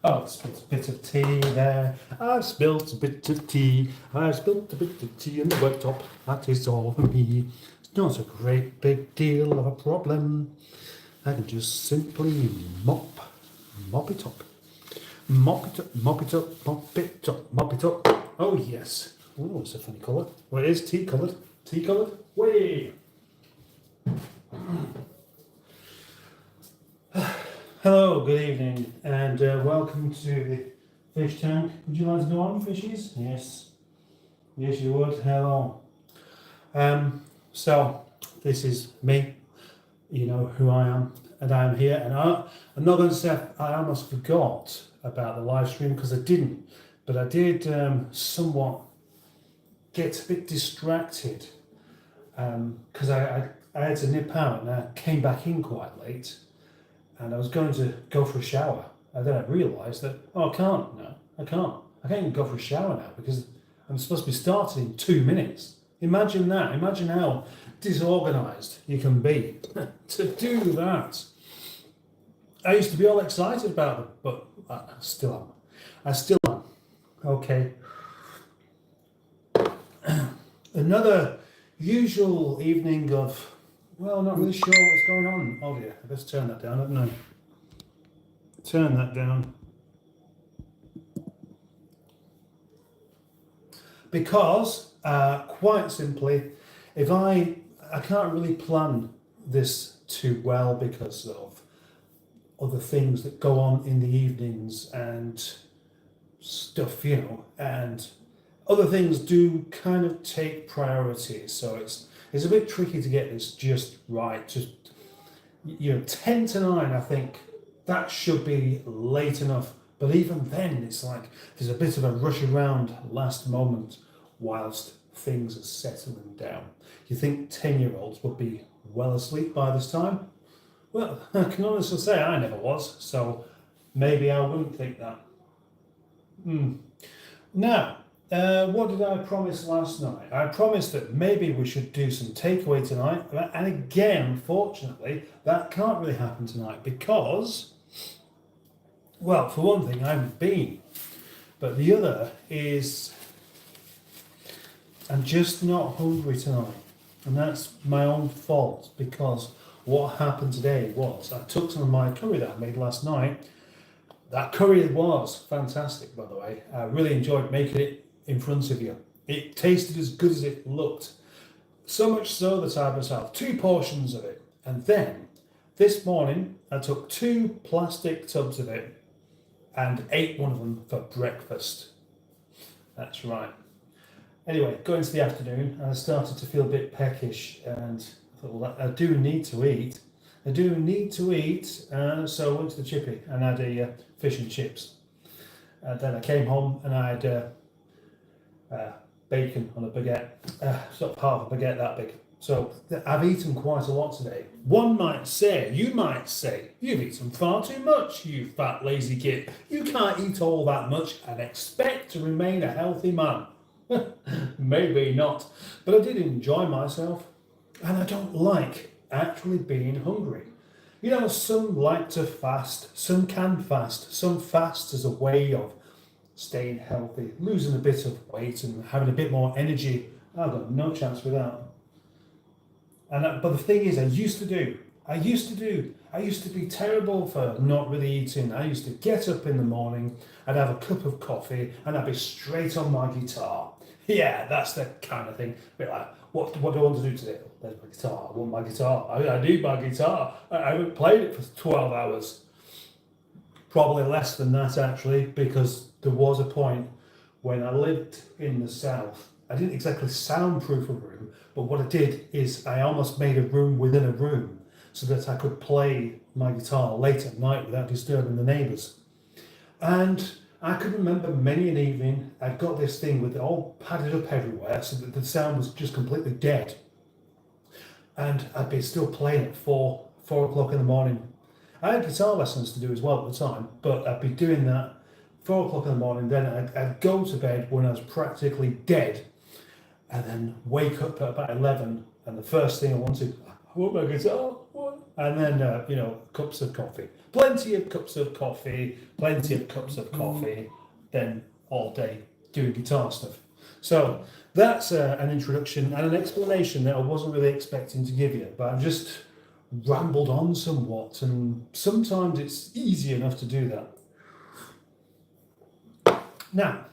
Oh, I spilled a bit of tea there. I've spilt a bit of tea. I've spilt a bit of tea in the worktop. That is all for me. It's not a great big deal of a problem. I can just simply mop it up. Mop it up, mop it up, mop it up, mop it up. Oh, yes. Oh, it's a funny colour. Well, it is tea coloured. Tea coloured? Way! Hello, good evening, and welcome to the fish tank. Would you like to go on, fishies? Yes. Yes, you would. Hello. So, this is me. You know who I am, and I'm here. And I'm not going to say I almost forgot about the live stream, because I didn't. But I did somewhat get a bit distracted, because I had to nip out, and I came back in quite late. And I was going to go for a shower, and then I realised that, oh, I can't now. I can't even go for a shower now, because I'm supposed to be starting in 2 minutes. Imagine that. Imagine how disorganised you can be to do that. I used to be all excited about it, but I still am. Okay. Another usual evening of, well, not really sure what's going on. Oh dear, let's turn that down, haven't I? Turn that down. Because, quite simply, if I can't really plan this too well because of other things that go on in the evenings and stuff, you know, and other things do kind of take priority. So it's a bit tricky to get this just right. Just, 10 to 9, I think that should be late enough. But even then, it's like there's a bit of a rush around last moment whilst things are settling down. You think 10-year-olds would be well asleep by this time? Well, I can honestly say I never was, so maybe I wouldn't think that. Now, what did I promise last night? I promised that maybe we should do some takeaway tonight. And again, unfortunately, that can't really happen tonight because, well, for one thing, I haven't been. But the other is I'm just not hungry tonight. And that's my own fault, because what happened today was I took some of my curry that I made last night. That curry was fantastic, by the way. I really enjoyed making it in front of you. It tasted as good as it looked. So much so that I had myself 2 portions of it. And then this morning I took 2 plastic tubs of it and ate one of them for breakfast. That's right. Anyway, going into the afternoon, I started to feel a bit peckish, and I thought, well, I do need to eat. So I went to the chippy and had a fish and chips. Then I came home and I had bacon on a baguette, sort of half a baguette that big. So I've eaten quite a lot today. You might say, you've eaten far too much, you fat lazy git. You can't eat all that much and expect to remain a healthy man. Maybe not, but I did enjoy myself, and I don't like actually being hungry. You know, some like to fast, some can fast, some fast as a way of staying healthy, losing a bit of weight and having a bit more energy. I've got no chance with that. But the thing is, I used to be terrible for not really eating. I used to get up in the morning, I'd have a cup of coffee, and I'd be straight on my guitar. Yeah, that's the kind of thing. A bit like, what do I want to do today? There's my guitar. I want my guitar. I need my guitar. I haven't played it for 12 hours. Probably less than that, actually, because there was a point when I lived in the south. I didn't exactly soundproof a room, but what I did is I almost made a room within a room so that I could play my guitar late at night without disturbing the neighbours. And I could remember many an evening I'd got this thing with it all padded up everywhere so that the sound was just completely dead. And I'd be still playing at 4 o'clock in the morning. I had guitar lessons to do as well at the time, but I'd be doing that 4 o'clock in the morning, then I'd go to bed when I was practically dead, and then wake up at about 11, and the first thing I want my guitar. What? and then cups of coffee, plenty of cups of coffee, plenty of cups of coffee, then all day doing guitar stuff. So that's an introduction and an explanation that I wasn't really expecting to give you, but I've just rambled on somewhat, and sometimes it's easy enough to do that. Now,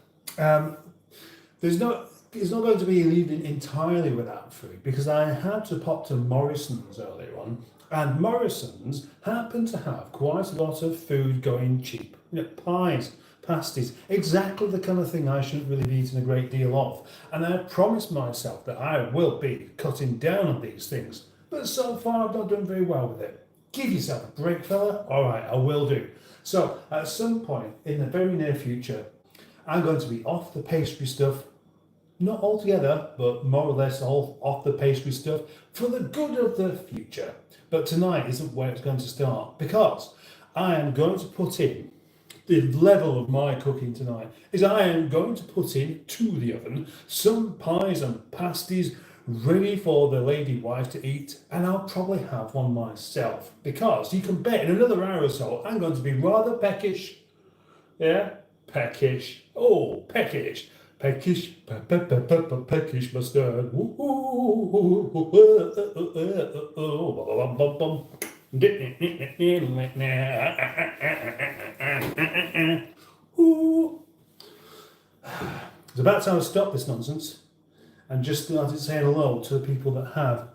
it's not going to be an evening entirely without food, because I had to pop to Morrison's earlier on, and Morrison's happen to have quite a lot of food going cheap. Pies, pasties, exactly the kind of thing I shouldn't really be eating a great deal of. And I promised myself that I will be cutting down on these things, but so far I've not done very well with it. Give yourself a break, fella. All right, I will do. So at some point in the very near future, I'm going to be off the pastry stuff. Not altogether, but more or less all off the pastry stuff for the good of the future. But tonight isn't where it's going to start, because I am going to put in the level of my cooking tonight is I am going to put in to the oven some pies and pasties ready for the lady wife to eat, and I'll probably have one myself, because you can bet in another hour or so I'm going to be rather peckish. Yeah, peckish. Oh, peckish. Peckish, peckish mustard. It's about time to stop this nonsense and just started saying hello to the people that have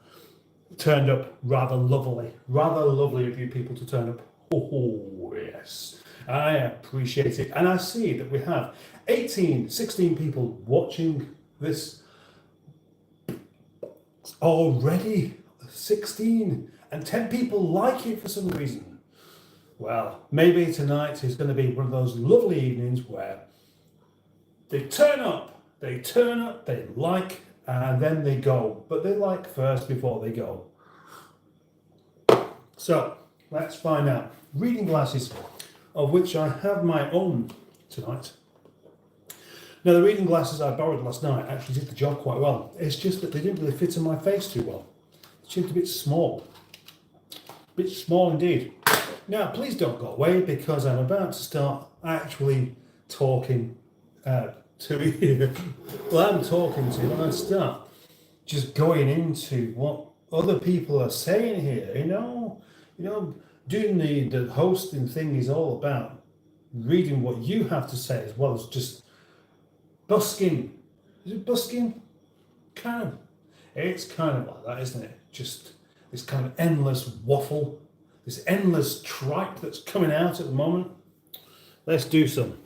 turned up. Rather lovely of you people to turn up. Oh, yes. I appreciate it. And I see that we have 16 people watching this already. 16. And 10 people like it for some reason. Well, maybe tonight is going to be one of those lovely evenings where they turn up, they like, and then they go. But they like first before they go. So, let's find out. Reading glasses, of which I have my own tonight. Now, the reading glasses I borrowed last night actually did the job quite well. It's just that they didn't really fit in my face too well. It seemed a bit small. A bit small indeed. Now, please don't go away, because I'm about to start actually talking to you. Well, I'm talking to you, and I start just going into what other people are saying here. Doing the hosting thing is all about reading what you have to say, as well as just busking. Is it busking? It's kind of like that, isn't it? Just this kind of endless waffle, this endless tripe that's coming out at the moment. Let's do some.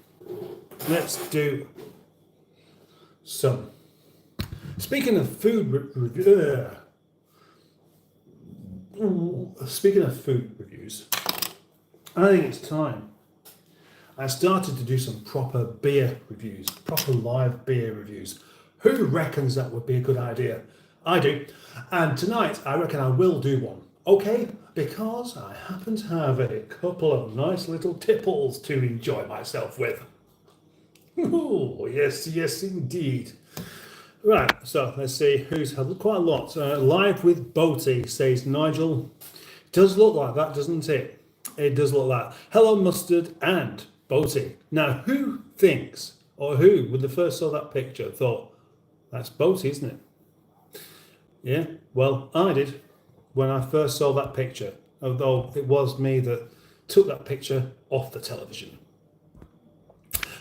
Speaking of food reviews, I think it's time I started to do some proper beer reviews, proper live beer reviews. Who reckons that would be a good idea? I do. And tonight, I reckon I will do one. Okay? Because I happen to have a couple of nice little tipples to enjoy myself with. Oh, yes, indeed. Right, so let's see who's had quite a lot. Live with Boaty, says Nigel. Does look like that, doesn't it? It does look like that. Hello, Mustard and Boaty. Now, who thinks, or who, when they first saw that picture, thought, that's Boaty, isn't it? Yeah, well, I did when I first saw that picture, although it was me that took that picture off the television.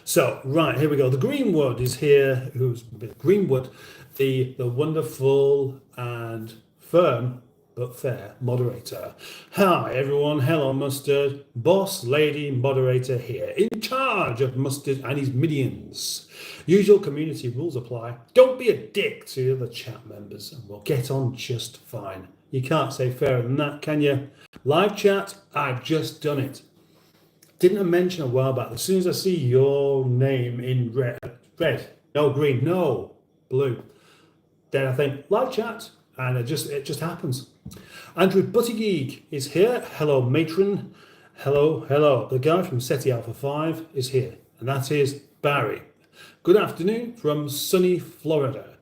So, right, here we go. The Greenwood is here. Who's Greenwood? The wonderful and firm but fair moderator. Hi, everyone. Hello, Mustard. Boss lady moderator here, in charge of Mustard and his minions. Usual community rules apply. Don't be a dick to the chat members, and we'll get on just fine. You can't say fairer than that, can you? Live chat, I've just done it. Didn't I mention a while back, as soon as I see your name in red, no green, no blue, then I think live chat, and it just happens. Andrew Buttigieg is here. Hello, matron. Hello. The guy from SETI Alpha 5 is here, and that is Barry. Good afternoon from sunny Florida.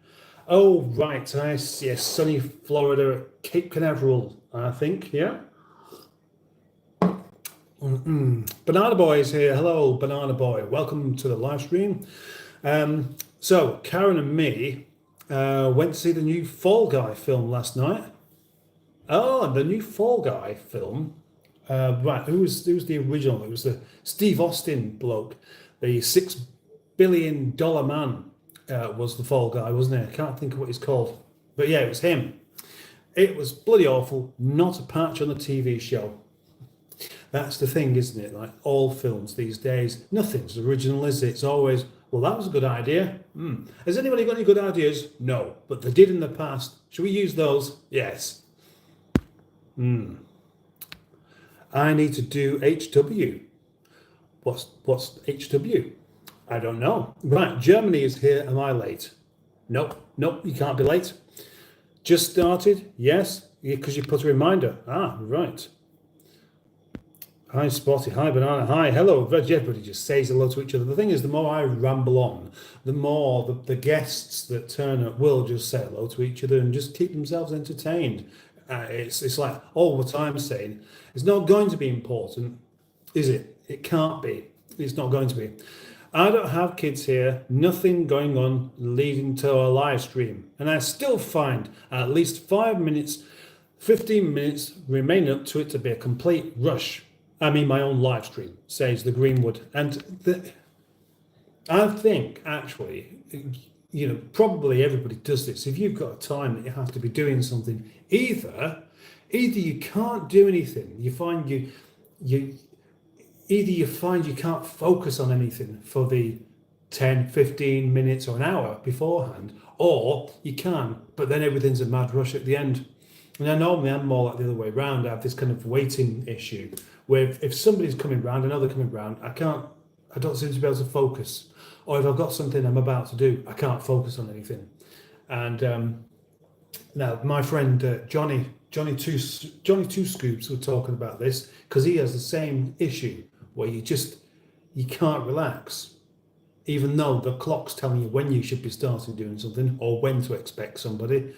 Oh, right, yes, sunny Florida at Cape Canaveral, I think, yeah? Banana Boy is here. Hello, Banana Boy. Welcome to the live stream. So, Karen and me went to see the new Fall Guy film last night. Oh, the new Fall Guy film. Right, who's the original? It was the Steve Austin bloke, the $6 billion man. Was the Fall Guy, wasn't it? I can't think of what he's called, but yeah, it was him. It was bloody awful. Not a patch on the TV show. That's the thing, isn't it? Like all films these days, nothing's original, is it? It's always, well, that was a good idea. Has anybody got any good ideas? No, but they did in the past. Should we use those? Yes. I need to do HW. What's HW? I don't know. Right, Germany is here. Am I late? Nope, you can't be late. Just started? Yes, because you put a reminder. Ah, right. Hi, Spotty. Hi, Banana. Hi, hello. Everybody just says hello to each other. The thing is, the more I ramble on, the more the guests that turn up will just say hello to each other and just keep themselves entertained. It's like all the time saying, it's not going to be important, is it? It can't be. It's not going to be. I don't have kids here, nothing going on leading to a live stream. And I still find at least 5 minutes, 15 minutes remain up to it to be a complete rush. I mean, my own live stream, says the Greenwood. And I think, actually, probably everybody does this. If you've got a time that you have to be doing something, either you can't do anything, you find you find you can't focus on anything for the 10, 15 minutes or an hour beforehand, or you can, but then everything's a mad rush at the end. And I normally am more like the other way around. I have this kind of waiting issue where if somebody's coming round, I know they're coming round, I don't seem to be able to focus. Or if I've got something I'm about to do, I can't focus on anything. And now my friend Johnny Two Scoops were talking about this because he has the same issue where you can't relax, even though the clock's telling you when you should be starting doing something or when to expect somebody.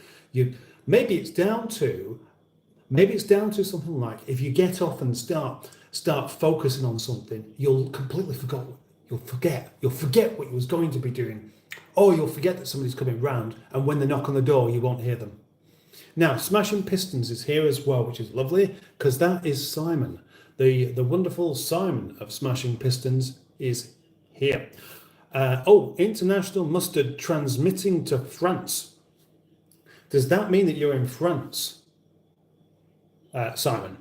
Maybe it's down to something like if you get off and start focusing on something, you'll forget what you was going to be doing, or you'll forget that somebody's coming round, and when they knock on the door, you won't hear them. Now, Smashing Pistons is here as well, which is lovely because that is Simon. The wonderful Simon of Smashing Pistons is here. International Mustard transmitting to France. Does that mean that you're in France, Simon?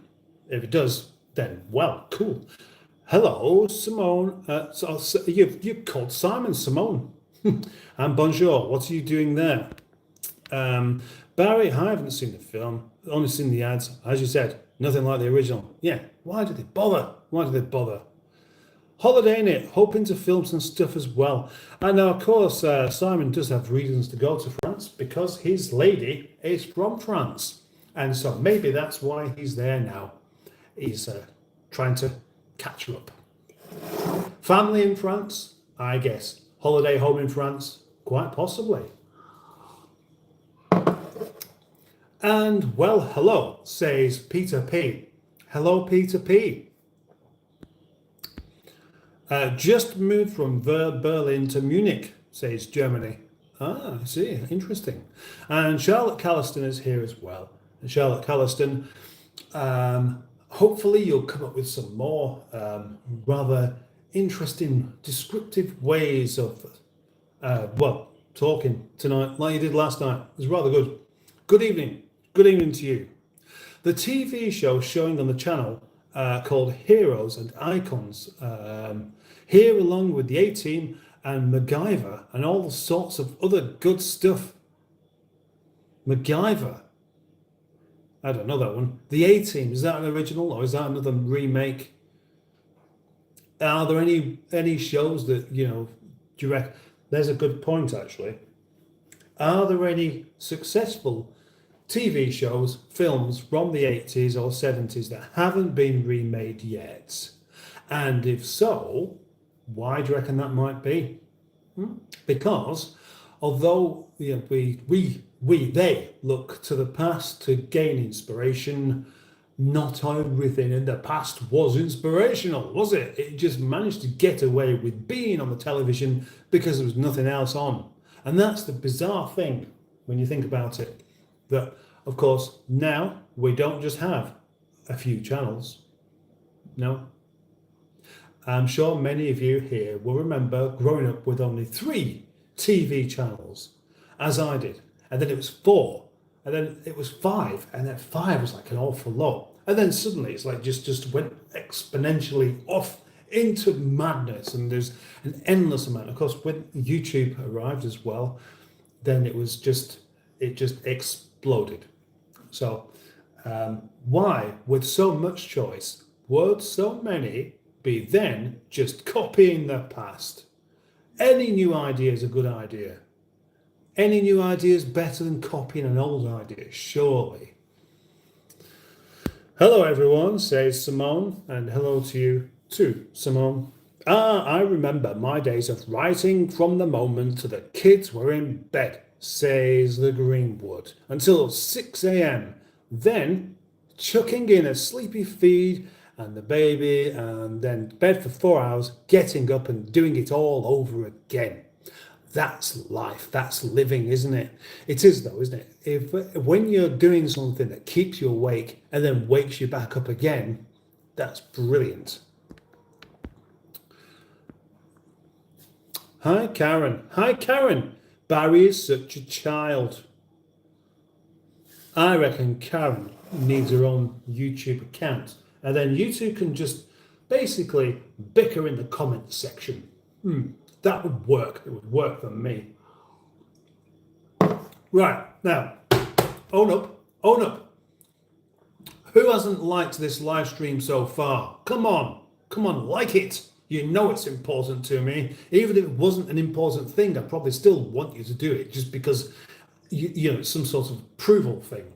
If it does, then well, cool. Hello, Simone. So you've called Simon Simone. And bonjour. What are you doing there? Barry, I haven't seen the film. Only seen the ads. As you said, nothing like the original. Yeah. Why did they bother? Holiday in it, hoping to film some stuff as well. And now, of course, Simon does have reasons to go to France because his lady is from France. And so maybe that's why he's there now. He's trying to catch her up. Family in France, I guess. Holiday home in France, quite possibly. And, well, hello, says Peter P. Hello, Peter P. Just moved from Berlin to Munich, says Germany. Ah, I see. Interesting. And Charlotte Calliston is here as well. And Charlotte Calliston, hopefully you'll come up with some more rather interesting, descriptive ways of, talking tonight like you did last night. It was rather good. Good evening. Good evening to you. The TV show showing on the channel called Heroes and Icons. Here along with the A-Team and MacGyver and all sorts of other good stuff. MacGyver. I don't know that one. The A-Team, is that an original or is that another remake? Are there any shows that, do you reckon? There's a good point, actually. Are there any successful TV shows, films from the 80s or 70s that haven't been remade yet? And if so, why do you reckon that might be? Because although they look to the past to gain inspiration, Not everything in the past was inspirational, was it? It just managed to get away with being on the television because there was nothing else on. And that's the bizarre thing when you think about it. That, of course, now we don't just have a few channels. No. I'm sure many of you here will remember growing up with only 3 TV channels, as I did. And then it was 4. And then it was 5, and then 5 was like an awful lot. And then suddenly it's like just went exponentially off into madness, and there's an endless amount. Of course, when YouTube arrived as well, then it just exploded. So why, with so much choice, would so many be then just copying the past? Any new idea is a good idea. Any new idea is better than copying an old idea, surely. Hello everyone, says Simone, and hello to you too, Simone. I remember my days of writing from the moment the kids were in bed, says the Greenwood, until 6 a.m. Then chucking in a sleepy feed and the baby, and then bed for 4 hours, getting up and doing it all over again. That's life, that's living, isn't it? It is though, isn't it? When you're doing something that keeps you awake and then wakes you back up again, that's brilliant. Hi Karen. Barry is such a child. I reckon Karen needs her own YouTube account, and then you two can just basically bicker in the comments section. That would work. It would work for me. Right, now, own up. Who hasn't liked this live stream so far? Come on, like it. You know it's important to me. Even if it wasn't an important thing, I probably still want you to do it just because, you know, it's some sort of approval thing.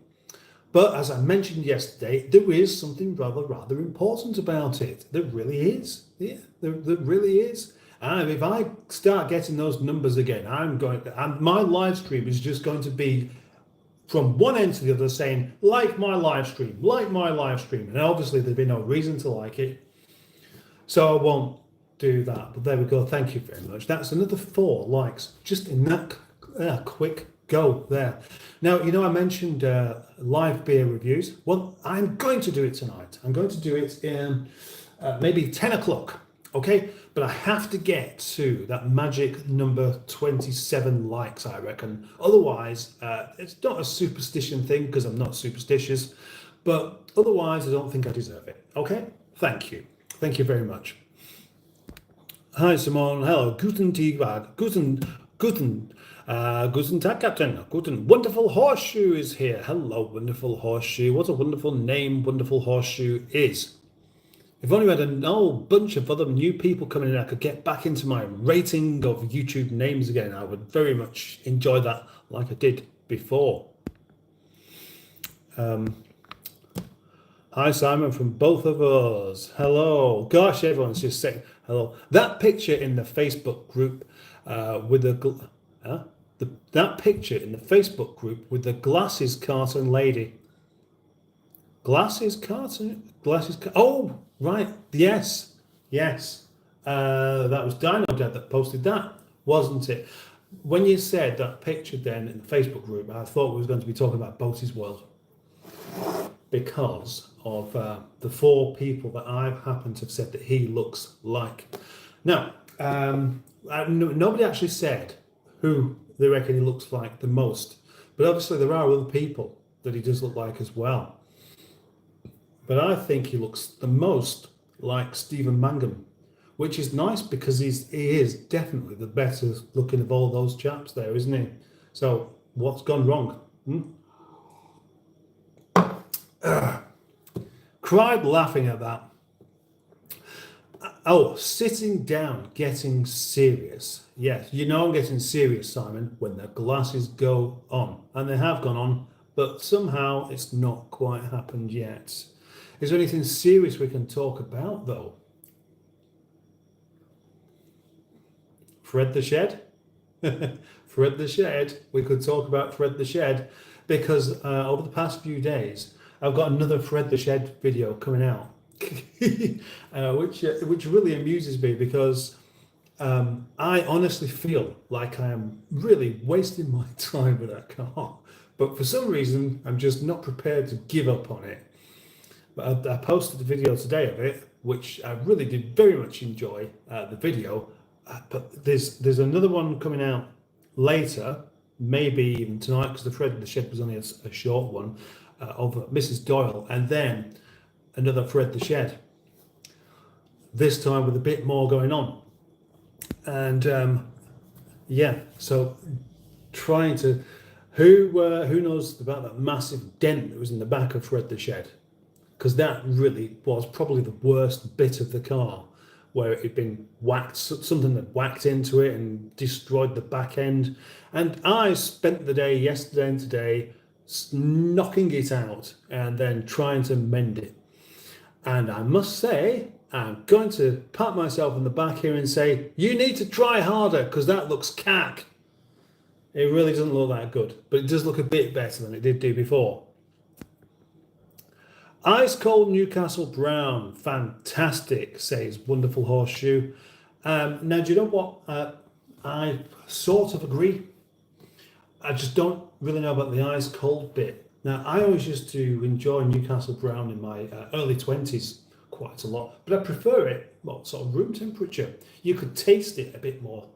But as I mentioned yesterday, there is something rather important about it. There really is. Yeah, there really is. And if I start getting those numbers again, my live stream is just going to be from one end to the other saying, like my live stream. And obviously there'd be no reason to like it. So I won't do that. But there we go. Thank you very much. That's another 4 likes just in that quick go there. Now, you know, I mentioned live beer reviews. Well, I'm going to do it tonight. I'm going to do it in maybe 10 o'clock. Okay, but I have to get to that magic number 27 likes, I reckon. Otherwise, it's not a superstition thing because I'm not superstitious, but otherwise I don't think I deserve it. Okay, thank you very much. Hi Simone, hello, guten Tag, guten Tag, Captain, guten, wonderful horseshoe is here. Hello, wonderful horseshoe. What a wonderful name wonderful horseshoe is. If only we had a whole bunch of other new people coming in, I could get back into my rating of YouTube names again. I would very much enjoy that like I did before. Hi Simon from both of us. Hello. Gosh, everyone's just saying hello. That picture in the Facebook group with that picture in the Facebook group with the glasses carton lady. Oh, right. Yes. That was Dino Dad that posted that, wasn't it? When you said that picture then in the Facebook group, I thought we was going to be talking about Boaty's World because of the 4 people that I've happened to have said that he looks like. Now, nobody actually said who they reckon he looks like the most, but obviously there are other people that he does look like as well. But I think he looks the most like Stephen Mangum, which is nice because he is definitely the better looking of all those chaps there, isn't he? So what's gone wrong? Cried laughing at that. Oh, sitting down, getting serious. Yes, you know I'm getting serious, Simon, when the glasses go on. And they have gone on, but somehow it's not quite happened yet. Is there anything serious we can talk about, though? Fred the Shed? Fred the Shed. We could talk about Fred the Shed because over the past few days, I've got another Fred the Shed video coming out, which really amuses me because I honestly feel like I am really wasting my time with that car. But for some reason, I'm just not prepared to give up on it. But I posted a video today of it, which I really did very much enjoy the video. But there's another one coming out later, maybe even tonight, because the Fred the Shed was only a short one of Mrs. Doyle, and then another Fred the Shed. This time with a bit more going on, and yeah. So trying to, who knows about that massive dent that was in the back of Fred the Shed, because that really was probably the worst bit of the car, where it had been whacked, something that whacked into it and destroyed the back end. And I spent the day yesterday and today knocking it out and then trying to mend it. And I must say, I'm going to pat myself on the back here and say, you need to try harder, because that looks cack. It really doesn't look that good, but it does look a bit better than it did do before. Ice cold Newcastle brown, fantastic, says Wonderful Horseshoe. Now, do you know what? I sort of agree. I just don't really know about the ice cold bit. Now, I always used to enjoy Newcastle brown in my early 20s quite a lot, but I prefer it, sort of room temperature. You could taste it a bit more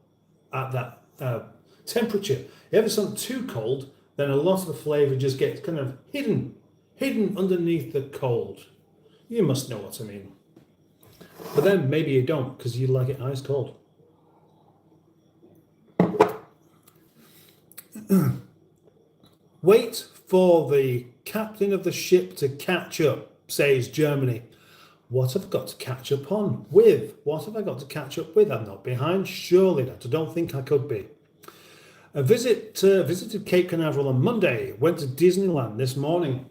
at that temperature. If ever something too cold, then a lot of the flavour just gets kind of hidden underneath the cold. You must know what I mean. But then maybe you don't, because you like it ice cold. Wait for the captain of the ship to catch up, says Germany. What have I got to catch up on with? What have I got to catch up with? I'm not behind, surely not. I don't think I could be. Visited Cape Canaveral on Monday. Went to Disneyland this morning.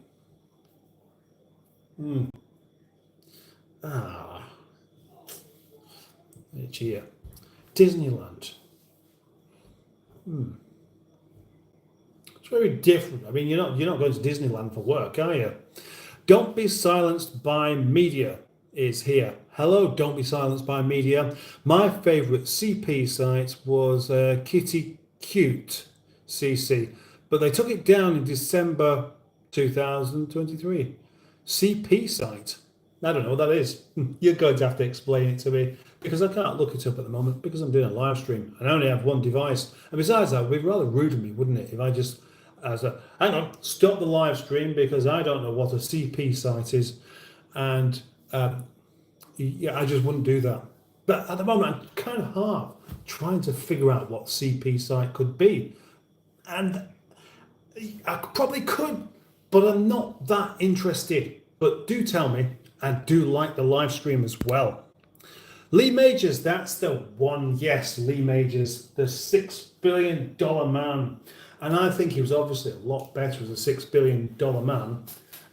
It's here. Disneyland. It's very different. I mean, you're not going to Disneyland for work, are you? Don't be silenced by media is here. Hello, don't be silenced by media. My favourite CP site was Kitty Cute CC, but they took it down in December 2023. CP site. I don't know what that is. You're going to have to explain it to me, because I can't look it up at the moment because I'm doing a live stream and I only have one device. And besides that, it would be rather rude of me, wouldn't it, if I just hang on, stop the live stream because I don't know what a CP site is, and yeah, I just wouldn't do that. But at the moment, I'm kind of hard trying to figure out what CP site could be, and I probably could, but I'm not that interested. But do tell me, and do like the live stream as well. Lee Majors, that's the one. Yes, Lee Majors, the $6 billion man. And I think he was obviously a lot better as a $6 billion man.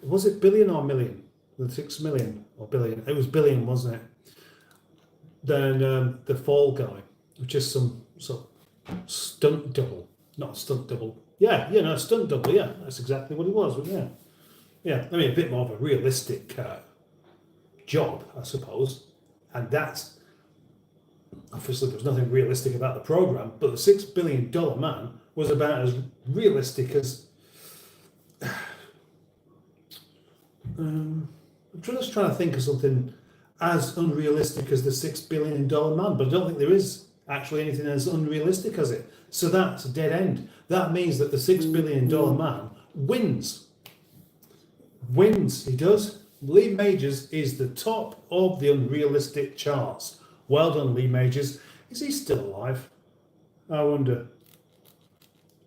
Was it billion or million? The 6 million or billion? It was billion, wasn't it? Then the Fall Guy, which is some sort of stunt double. Not stunt double. Yeah, stunt double. Yeah, that's exactly what it was. Yeah. Yeah, I mean, a bit more of a realistic job, I suppose. And that's, obviously, there was nothing realistic about the program, but the $6 billion man was about as realistic as. I'm just trying to think of something as unrealistic as the $6 billion man, but I don't think there is actually anything as unrealistic as it. So that's a dead end. That means that the $6 billion man wins. He does. Lee Majors is the top of the unrealistic charts. Well done, Lee Majors. Is he still alive? I wonder.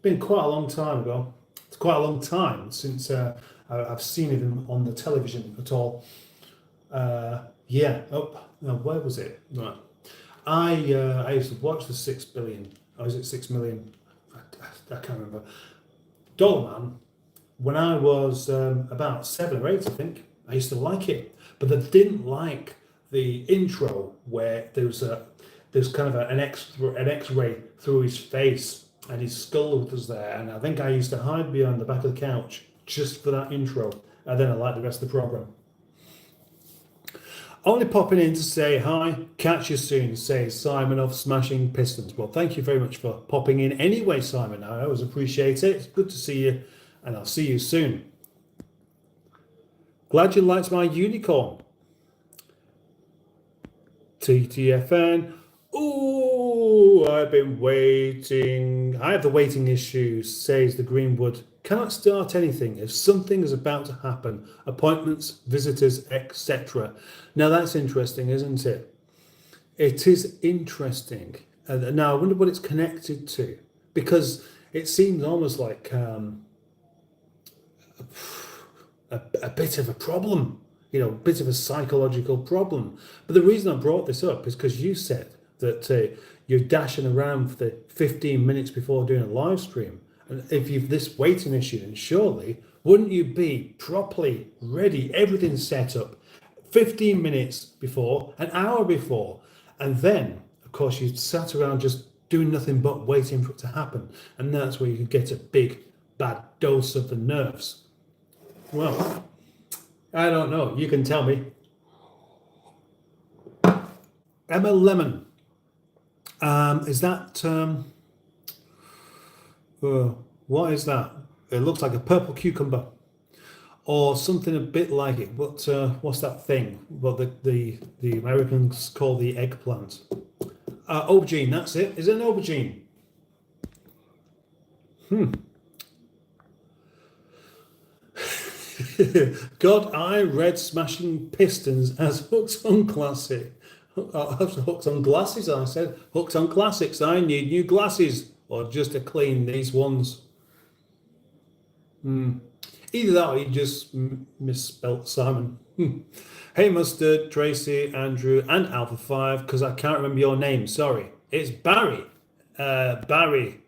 Been quite a long time ago. It's quite a long time since I've seen him on the television at all. Yeah. Oh, no, where was it? Right. I used to watch the 6 billion. Or is it 6 million? I can't remember. Dollar Man. When I was about 7 or 8, I think, I used to like it, but I didn't like the intro where there's kind of an X-ray through his face and his skull was there, and I think I used to hide behind the back of the couch just for that intro. and then I like the rest of the program. Only popping in to say hi, catch you soon, says Simon of Smashing Pistons. Well, thank you very much for popping in anyway, Simon. I always appreciate it. It's good to see you, and I'll see you soon. Glad you liked my unicorn. TTFN. Ooh, I've been waiting. I have the waiting issue, says the Greenwood. Cannot start anything if something is about to happen. Appointments, visitors, etc. Now that's interesting, isn't it? It is interesting. Now I wonder what it's connected to, because it seems almost like a bit of a problem, a bit of a psychological problem. But the reason I brought this up is because you said that you're dashing around for the 15 minutes before doing a live stream. And if you've this waiting issue, then surely wouldn't you be properly ready, everything set up 15 minutes before, an hour before, and then of course you sat around just doing nothing but waiting for it to happen, and that's where you could get a big bad dose of the nerves. Well, I don't know, you can tell me. Emma Lemon, is that what is that? It looks like a purple cucumber or something a bit like it. But what's that thing? Well, the Americans call the eggplant. Aubergine, that's it. Is it an aubergine? God, I read Smashing Pistons as Hooked on Classic. Hooked on Glasses, I said. Hooked on Classics. I need new glasses, or just to clean these ones. Either that or you just misspelt Simon. Hey Mustard, Tracy, Andrew, and Alpha 5, because I can't remember your name, sorry. It's Barry. Barry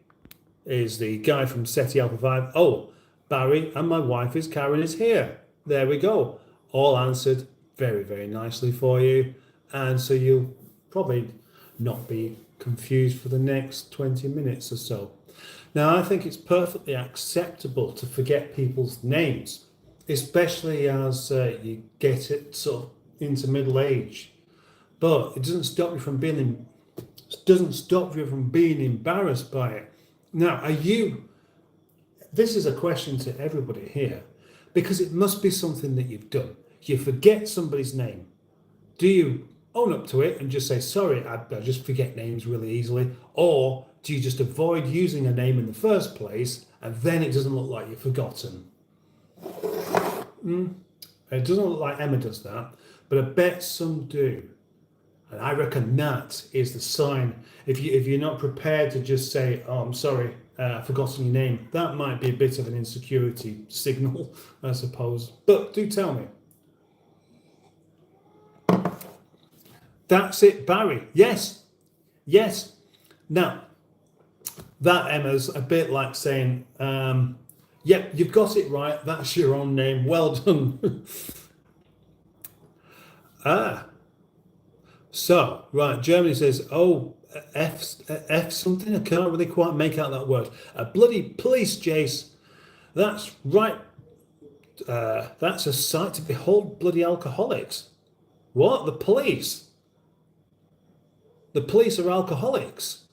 is the guy from SETI Alpha 5. Oh, Barry and my wife is Karen is here. There we go. All answered very, very nicely for you. And so you'll probably not be confused for the next 20 minutes or so. Now, I think it's perfectly acceptable to forget people's names, especially as you get it sort of into middle age. But it doesn't stop you from being embarrassed by it. Now, this is a question to everybody here, because it must be something that you've done. You forget somebody's name. Do you own up to it and just say, sorry, I just forget names really easily? Or do you just avoid using a name in the first place, and then it doesn't look like you've forgotten? It doesn't look like Emma does that, but I bet some do. And I reckon that is the sign. If you're not prepared to just say, oh, I'm sorry, I've forgotten your name, that might be a bit of an insecurity signal, I suppose. But do tell me. That's it, Barry. Yes. Now, that, Emma's a bit like saying, yep, you've got it right. That's your own name. Well done. So, right, Germany says, oh, F something. I can't really quite make out that word. Bloody police, Jace. That's right. That's a sight to behold, bloody alcoholics. What? The police? The police are alcoholics?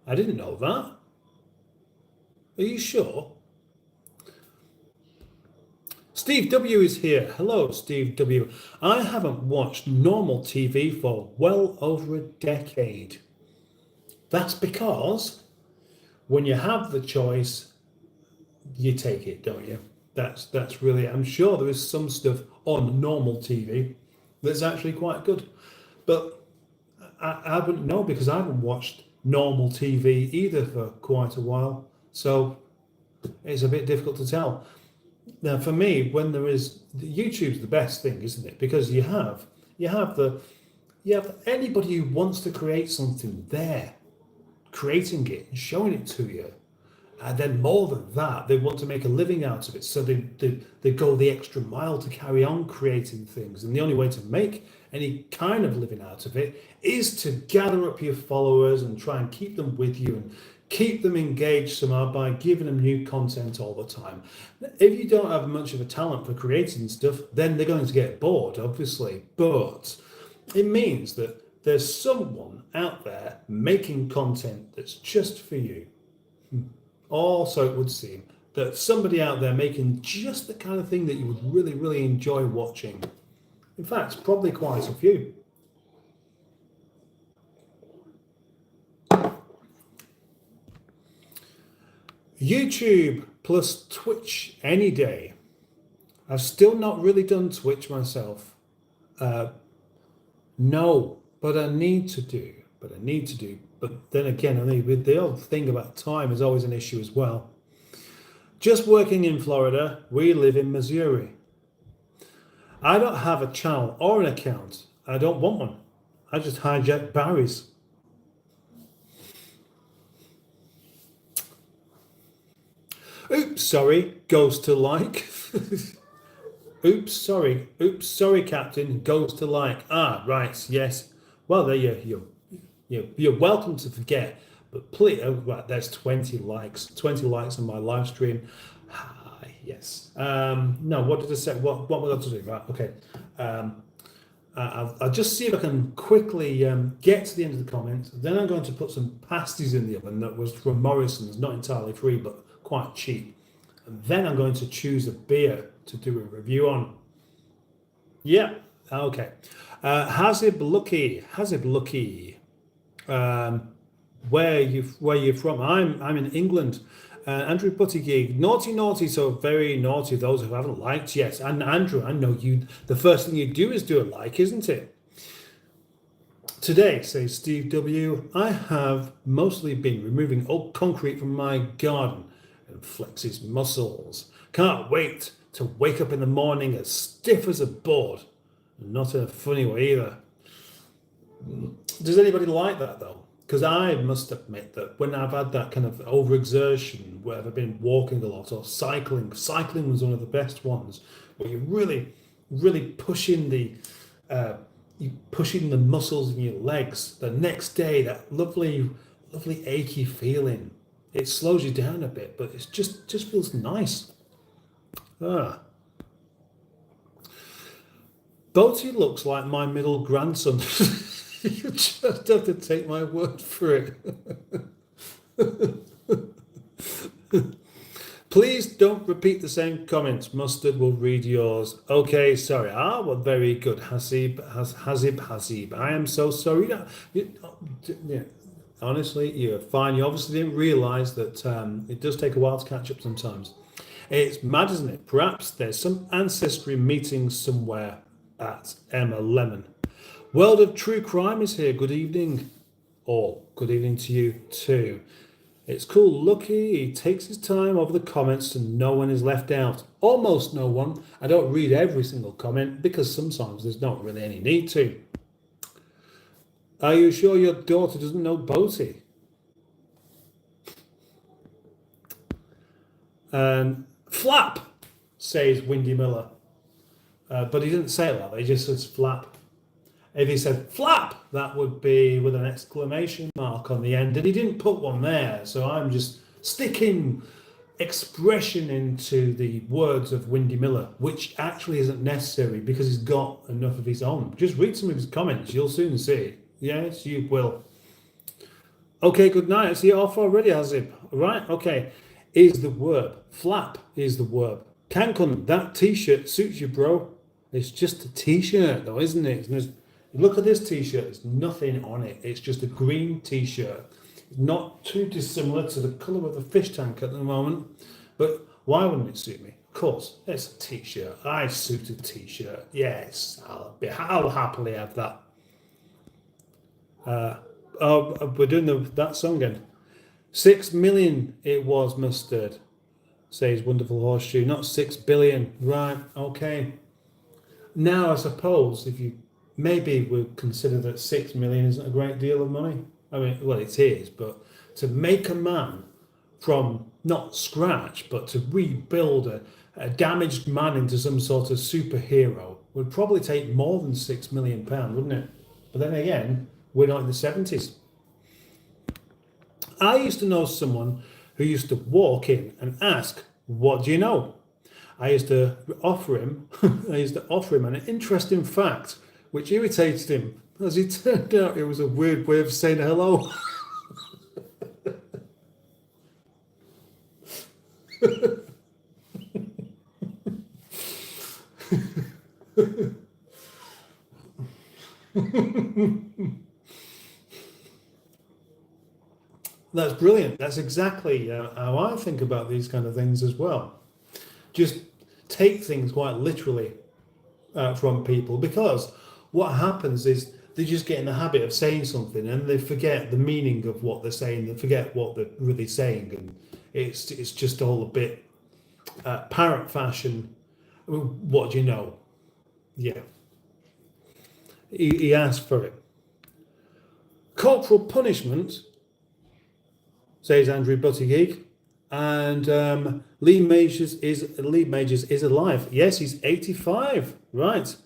I didn't know that. Are you sure? Steve W is here. Hello, Steve W. I haven't watched normal TV for well over a decade. That's because when you have the choice, you take it, don't you? That's really, I'm sure there is some stuff on normal TV that's actually quite good. But I wouldn't know, because I haven't watched normal TV either for quite a while. So it's a bit difficult to tell. Now, for me, when there is, YouTube's the best thing, isn't it? Because you have anybody who wants to create something there, creating it and showing it to you. And then more than that, they want to make a living out of it. So they go the extra mile to carry on creating things. And the only way to make any kind of living out of it is to gather up your followers and try and keep them with you and Keep them engaged somehow by giving them new content all the time. If you don't have much of a talent for creating stuff, then they're going to get bored, obviously. But it means that there's someone out there making content that's just for you. Also, it would seem that somebody out there making just the kind of thing that you would really, really enjoy watching. In fact, probably quite a few. YouTube plus Twitch any day. I've still not really done Twitch myself. No, but I need to do. But then again, I mean, with the old thing about time is always an issue as well. Just working in Florida, we live in Missouri. I don't have a channel or an account. I don't want one. I just hijack Barry's. Oops, sorry, goes to like. Oops, sorry, Captain, goes to like. Ah, right, yes. Well, there you're welcome to forget, but please, oh, right, there's 20 likes on my live stream. Ah, yes. No, what did I say? What was I to do? Right, okay. I'll just see if I can quickly get to the end of the comments. Then I'm going to put some pasties in the oven that was from Morrison's, not entirely free, but quite cheap. And then I'm going to choose a beer to do a review on. Yeah, okay. Hazib Lucky. Where you from? I'm in England. Andrew Buttigieg, naughty, so very naughty. Those who haven't liked, yes. And Andrew, I know you. The first thing you do is do a like, isn't it? Today, says Steve W., I have mostly been removing old concrete from my garden and flex his muscles. Can't wait to wake up in the morning as stiff as a board. Not in a funny way either. Does anybody like that though? Because I must admit that when I've had that kind of overexertion, where I've been walking a lot or cycling was one of the best ones, where you're really, really pushing the muscles in your legs. The next day, that lovely achy feeling, it slows you down a bit, but it just feels nice. Boaty looks like my middle grandson. You just have to take my word for it. Please don't repeat the same comments. Mustard will read yours. Okay, sorry. Well, very good. Hazib. I am so sorry. Honestly, you're fine. You obviously didn't realise that it does take a while to catch up sometimes. It's mad, isn't it? Perhaps there's some ancestry meeting somewhere at Emma Lemon. World of True Crime is here. Good evening, all. Good evening to you too. It's cool. Lucky he takes his time over the comments and no one is left out. Almost no one. I don't read every single comment because sometimes there's not really any need to. Are you sure your daughter doesn't know Boaty? Flap, says Windy Miller. But he didn't say it like that. He just says flap. If he said flap, that would be with an exclamation mark on the end. And he didn't put one there. So I'm just sticking expression into the words of Windy Miller, which actually isn't necessary because he's got enough of his own. Just read some of his comments. You'll soon see. Yes, you will. Okay, good night. See you off already, Hazib. Right, okay. Is the verb. Flap is the verb. Cancun, that t-shirt suits you, bro. It's just a t-shirt though, isn't it? Look at this t-shirt. There's nothing on it. It's just a green t-shirt. Not too dissimilar to the colour of the fish tank at the moment. But why wouldn't it suit me? Of course, it's a t-shirt. I suit a t-shirt. Yes, I'll happily have that. We're doing that song again. 6 million it was, Mustard, says Wonderful Horseshoe. Not 6 billion. Right, okay. Now, I suppose if you maybe would consider that 6 million isn't a great deal of money. I mean, well, it is, but to make a man from not scratch, but to rebuild a damaged man into some sort of superhero would probably take more than £6 million, wouldn't it? But then again, we're not in the 70s. I used to know someone who used to walk in and ask, "What do you know?" I used to offer him, an interesting fact, which irritated him. As it turned out, it was a weird way of saying hello. That's brilliant. That's exactly how I think about these kind of things as well. Just take things quite literally from people, because what happens is they just get in the habit of saying something and they forget the meaning of what they're saying. They forget what they're really saying, and it's just all a bit parrot fashion. What do you know? Yeah, he asked for it. Corporal punishment, says Andrew Buttigieg, and Lee Majors is alive. Yes, he's 85. Right.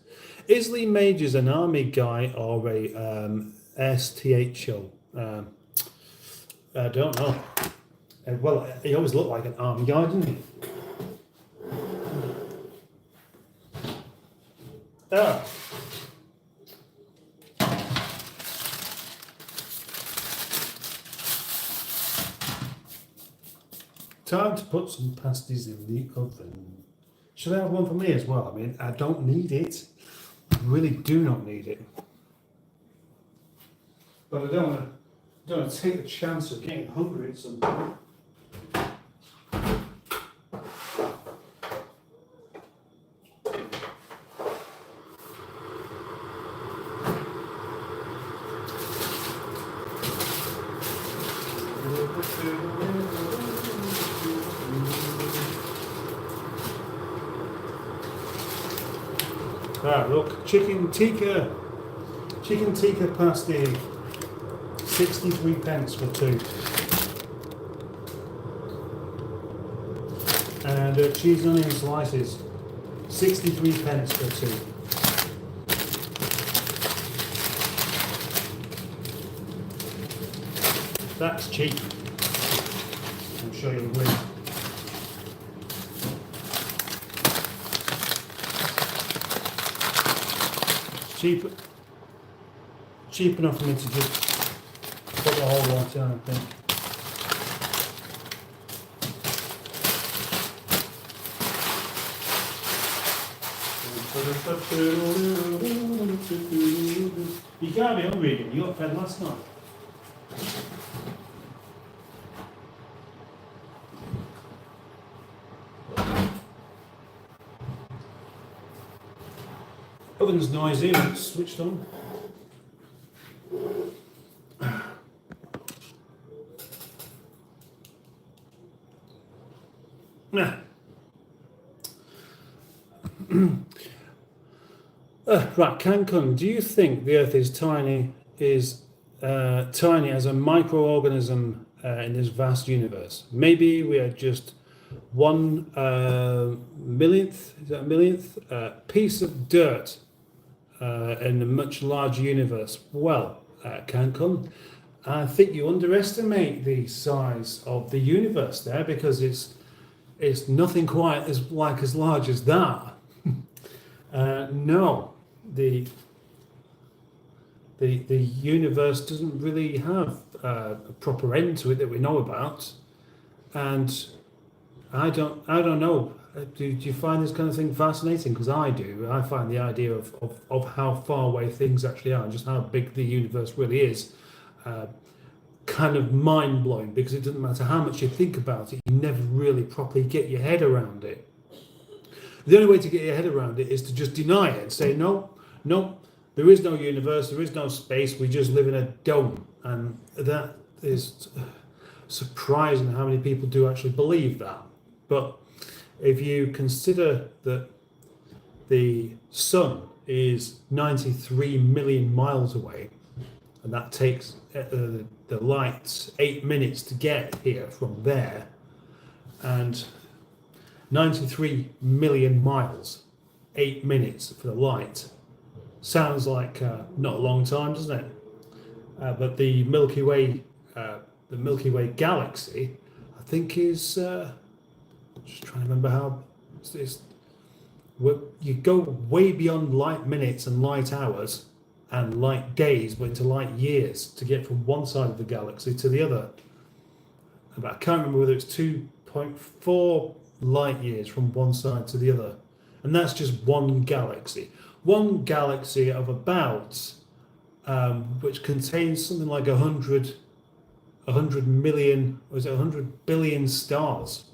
Is Lee Majors an army guy or a STHO? I don't know. Well, he always looked like an army guy, didn't he? Ah. Time to put some pasties in the oven. Should I have one for me as well? I mean, I don't need it. I really do not need it. But I don't want to take the chance of getting hungry at some point. Ah, look, chicken tikka pasty, 63 pence for two. And cheese and onion slices, 63 pence for two. That's cheap. I'm sure you agree. Cheap enough for me to just put the whole lot in, I think. You can't be hungry again. You got fed last night. Oven's noisy when it's switched on. Right, Cancun. Do you think the Earth is tiny as a microorganism in this vast universe? Maybe we are just 1/millionth, is that a millionth, piece of dirt in a much larger universe. Well, Cancun, I think you underestimate the size of the universe there, because it's nothing quite as large as that. No, the universe doesn't really have a proper end to it that we know about, and I don't know. Do you find this kind of thing fascinating? Because I do. I find the idea of how far away things actually are and just how big the universe really is kind of mind-blowing, because it doesn't matter how much you think about it, you never really properly get your head around it. The only way to get your head around it is to just deny it and say, no, there is no universe, there is no space, we just live in a dome. And that is surprising how many people do actually believe that. But if you consider that the sun is 93 million miles away, and that takes the light 8 minutes to get here from there, and 93 million miles, 8 minutes for the light, sounds like not a long time, doesn't it? But the Milky Way the Milky Way galaxy, I think is just trying to remember how you go way beyond light minutes and light hours and light days, but into light years to get from one side of the galaxy to the other. But I can't remember whether it's 2.4 light years from one side to the other, and that's just one galaxy. One galaxy of about which contains something like 100 million, or is it 100 billion stars?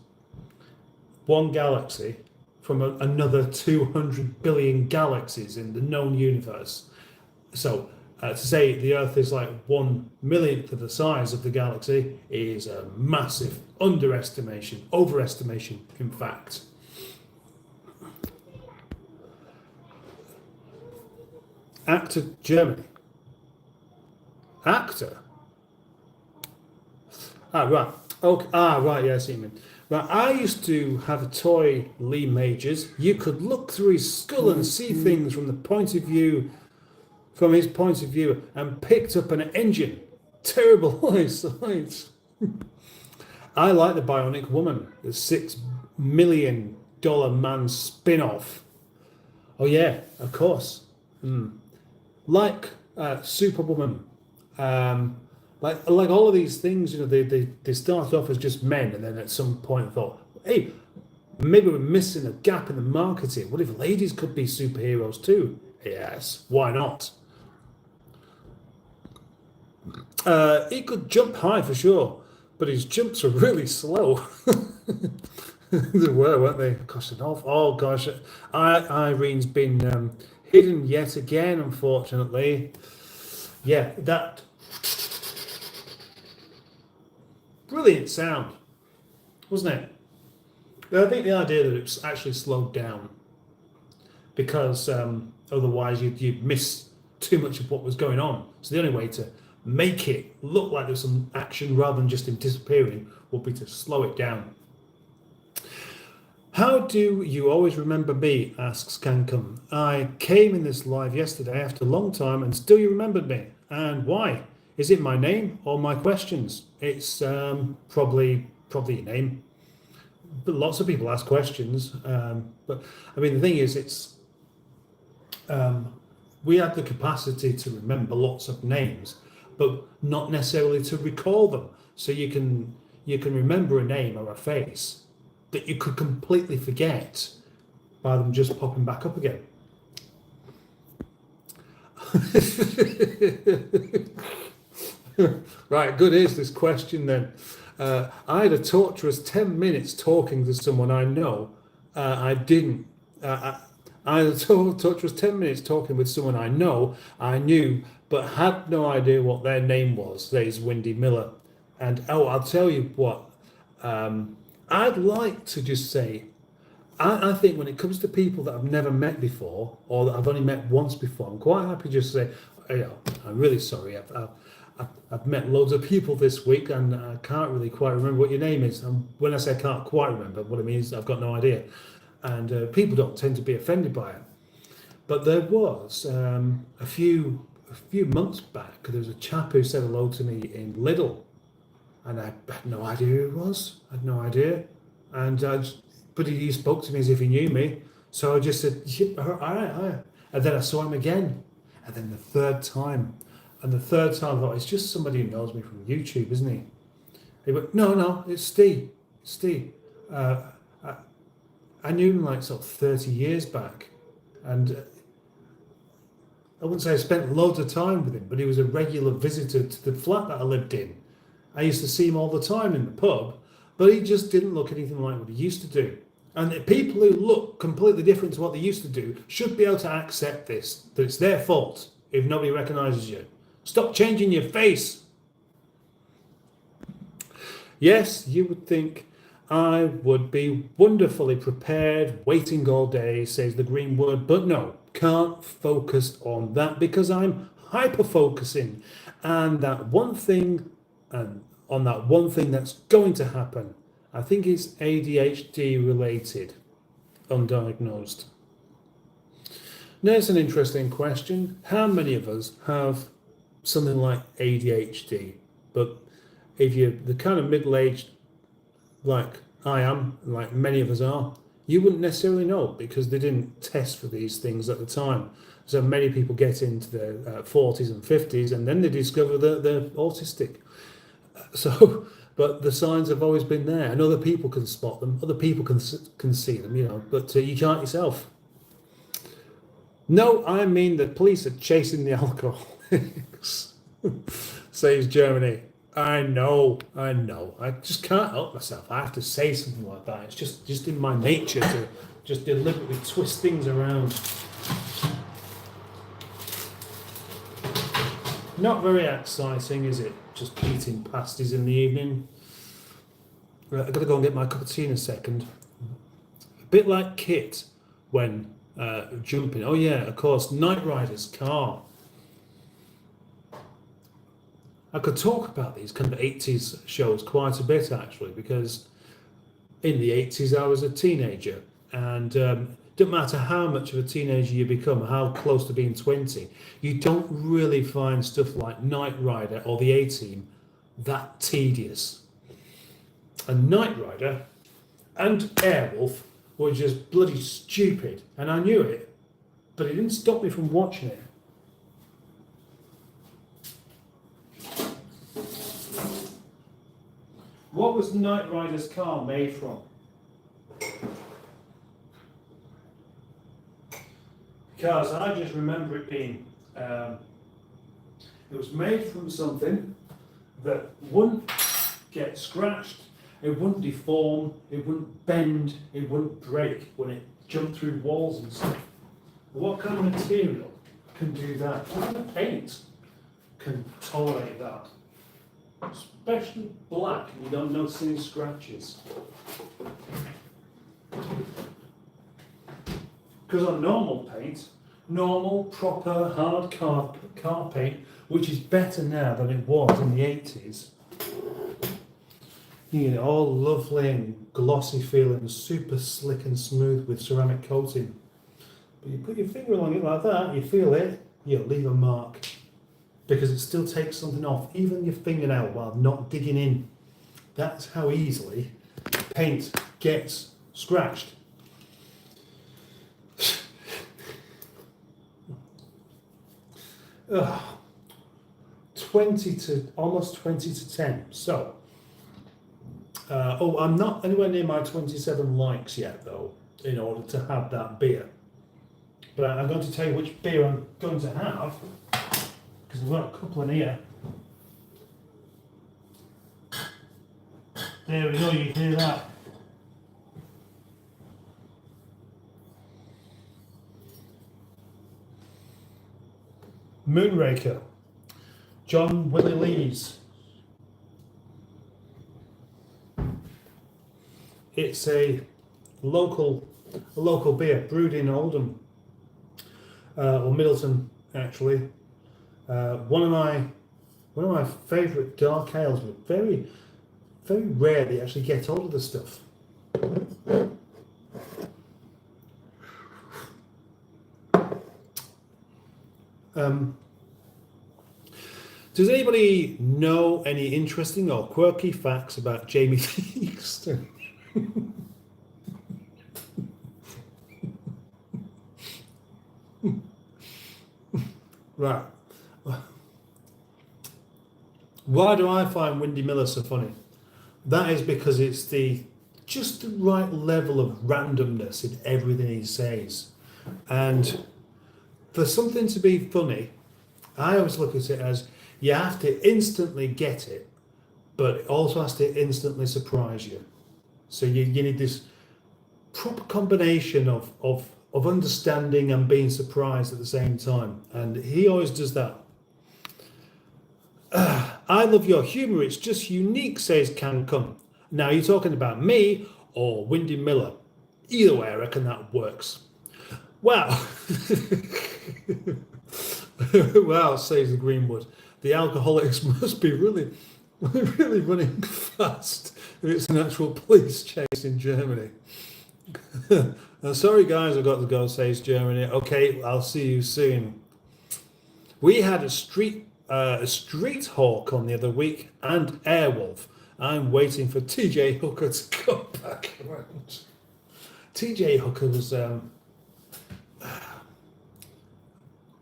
One galaxy from another 200 billion galaxies in the known universe. So to say the Earth is like 1/1,000,000th of the size of the galaxy is a massive overestimation, in fact. Actor, Germany. Actor? Right. Okay. Right. Yeah, I see what you mean. Right. I used to have a toy, Lee Majors. You could look through his skull and see things from his point of view, and picked up an engine. Terrible eyesight. I like the Bionic Woman, the $6 million man spin-off. Oh yeah, of course. Like Superwoman. Like all of these things, they started off as just men, and then at some point thought, hey, maybe we're missing a gap in the marketing. What if ladies could be superheroes too? Yes, why not? He could jump high for sure, but his jumps were really slow. They were, weren't they? Gosh, oh gosh, Irene's been hidden yet again, unfortunately. Yeah, that brilliant sound, wasn't it? But I think the idea that it's actually slowed down, because otherwise you'd miss too much of what was going on. So the only way to make it look like there's some action rather than just him disappearing would be to slow it down. How do you always remember me? Asks Cancun. I came in this live yesterday after a long time, and still you remembered me. And why? Is it my name or my questions? It's probably your name. But lots of people ask questions. But I mean, the thing is, it's we have the capacity to remember lots of names, but not necessarily to recall them. So you can remember a name or a face that you could completely forget by them just popping back up again. Right, good. Here's this question then. I had a torturous 10 minutes talking to someone I know. I had a torturous 10 minutes talking with someone I knew, but had no idea what their name was, says Wendy Miller. And I'll tell you what, I'd like to just say, I think when it comes to people that I've never met before, or that I've only met once before, I'm quite happy just to say, I'm really sorry. I've met loads of people this week, and I can't really quite remember what your name is. And when I say I can't quite remember, what it means, I've got no idea. And people don't tend to be offended by it. But there was a few months back, there was a chap who said hello to me in Lidl, and I had no idea who he was. I had no idea, but he spoke to me as if he knew me. So I just said, all right. And then I saw him again, and then the third time, I thought, it's just somebody who knows me from YouTube, isn't he? He went, no, it's Steve. I knew him like sort of 30 years back, and I wouldn't say I spent loads of time with him, but he was a regular visitor to the flat that I lived in. I used to see him all the time in the pub, but he just didn't look anything like what he used to do. And the people who look completely different to what they used to do should be able to accept this, that it's their fault if nobody recognises you. Stop changing your face. Yes, you would think I would be wonderfully prepared, waiting all day, says the green word, but no, can't focus on that because I'm hyper-focusing on that one thing that's going to happen. I think it's ADHD related, undiagnosed. Now, it's an interesting question. How many of us have something like ADHD? But if you're the kind of middle-aged like I am, like many of us are, you wouldn't necessarily know because they didn't test for these things at the time. So many people get into their 40s and 50s and then they discover that they're autistic. So, but the signs have always been there, and other people can spot them, other people can see them, you know, but you can't yourself. No, I mean the police are chasing the alcoholics, says Germany. I know. I just can't help myself. I have to say something like that. It's just in my nature to just deliberately twist things around. Not very exciting, is it? Just eating pasties in the evening. Right, I've got to go and get my cup of tea in a second. A bit like Kit when jumping. Oh yeah, of course, Knight Rider's car. I could talk about these kind of 80s shows quite a bit actually, because in the 80s I was a teenager, and it doesn't matter how much of a teenager you become, how close to being 20, you don't really find stuff like Knight Rider or the A-Team that tedious. And Knight Rider and Airwolf were just bloody stupid, and I knew it, but it didn't stop me from watching it. What was Knight Rider's car made from? Because I just remember it being, it was made from something that wouldn't get scratched, it wouldn't deform, it wouldn't bend, it wouldn't break when it jumped through walls and stuff. What kind of material can do that? What kind of paint can tolerate that? Especially black, and you don't notice any scratches. Because on normal paint, normal, proper, hard car paint, which is better now than it was in the 80s, you get all lovely and glossy feeling, super slick and smooth with ceramic coating. But you put your finger along it like that, you feel it, you'll leave a mark. Because it still takes something off, even your fingernail, while not digging in. That's how easily paint gets scratched. Ugh. 20 to almost 20 to 10. So, I'm not anywhere near my 27 likes yet, though, in order to have that beer. But I'm going to tell you which beer I'm going to have, because I've got a couple in here. There we go, you can hear that. Moonraker, John Willie Lees. It's a local beer brewed in Oldham, or Middleton actually. One of my favourite dark ales, but very rarely actually get hold of the stuff. Does anybody know any interesting or quirky facts about Jamie Theakston? Right. Why do I find Windy Miller so funny? That is because it's just the right level of randomness in everything he says. And for something to be funny, I always look at it as you have to instantly get it, but it also has to instantly surprise you. So you need this proper combination of understanding and being surprised at the same time. And he always does that. I love your humour, it's just unique, says Cancun. Now, you're talking about me or Windy Miller. Either way, I reckon that works. Well, well, says the Greenwood, the alcoholics must be really running fast if it's an actual police chase in Germany. Sorry guys, I've got to go, says Germany. Okay, I'll see you soon. We had a street Street Hawk on the other week and Airwolf. I'm waiting for TJ Hooker to come back around. TJ Hooker was.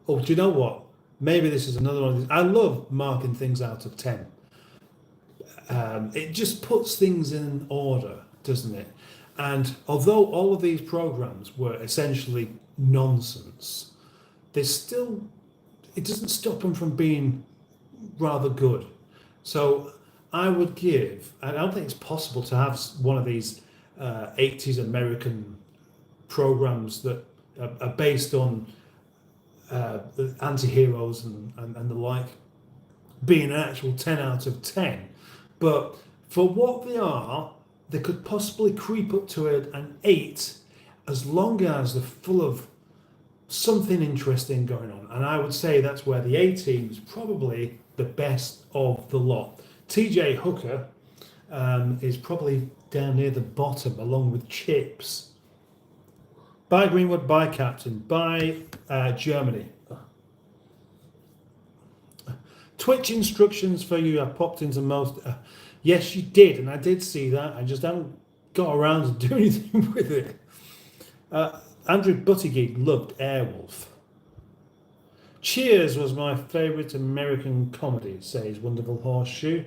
Oh, do you know what? Maybe this is another one of these. I love marking things out of 10. It just puts things in order, doesn't it? And although all of these programs were essentially nonsense, they still, it doesn't stop them from being rather good. So I would give, I don't think it's possible to have one of these 80s American programs that are based on the anti-heroes and the like, being an actual 10 out of 10. But for what they are, they could possibly creep up to an 8 as long as they're full of something interesting going on. And I would say that's where the A team is probably the best of the lot. TJ Hooker is probably down near the bottom along with Chips. Bye Greenwood, bye Captain, bye Germany. Twitch instructions for you I popped into most. Yes, you did, and I did see that. I just haven't got around to doing anything with it. Andrew Buttigieg loved Airwolf. Cheers was my favourite American comedy, says Wonderful Horseshoe.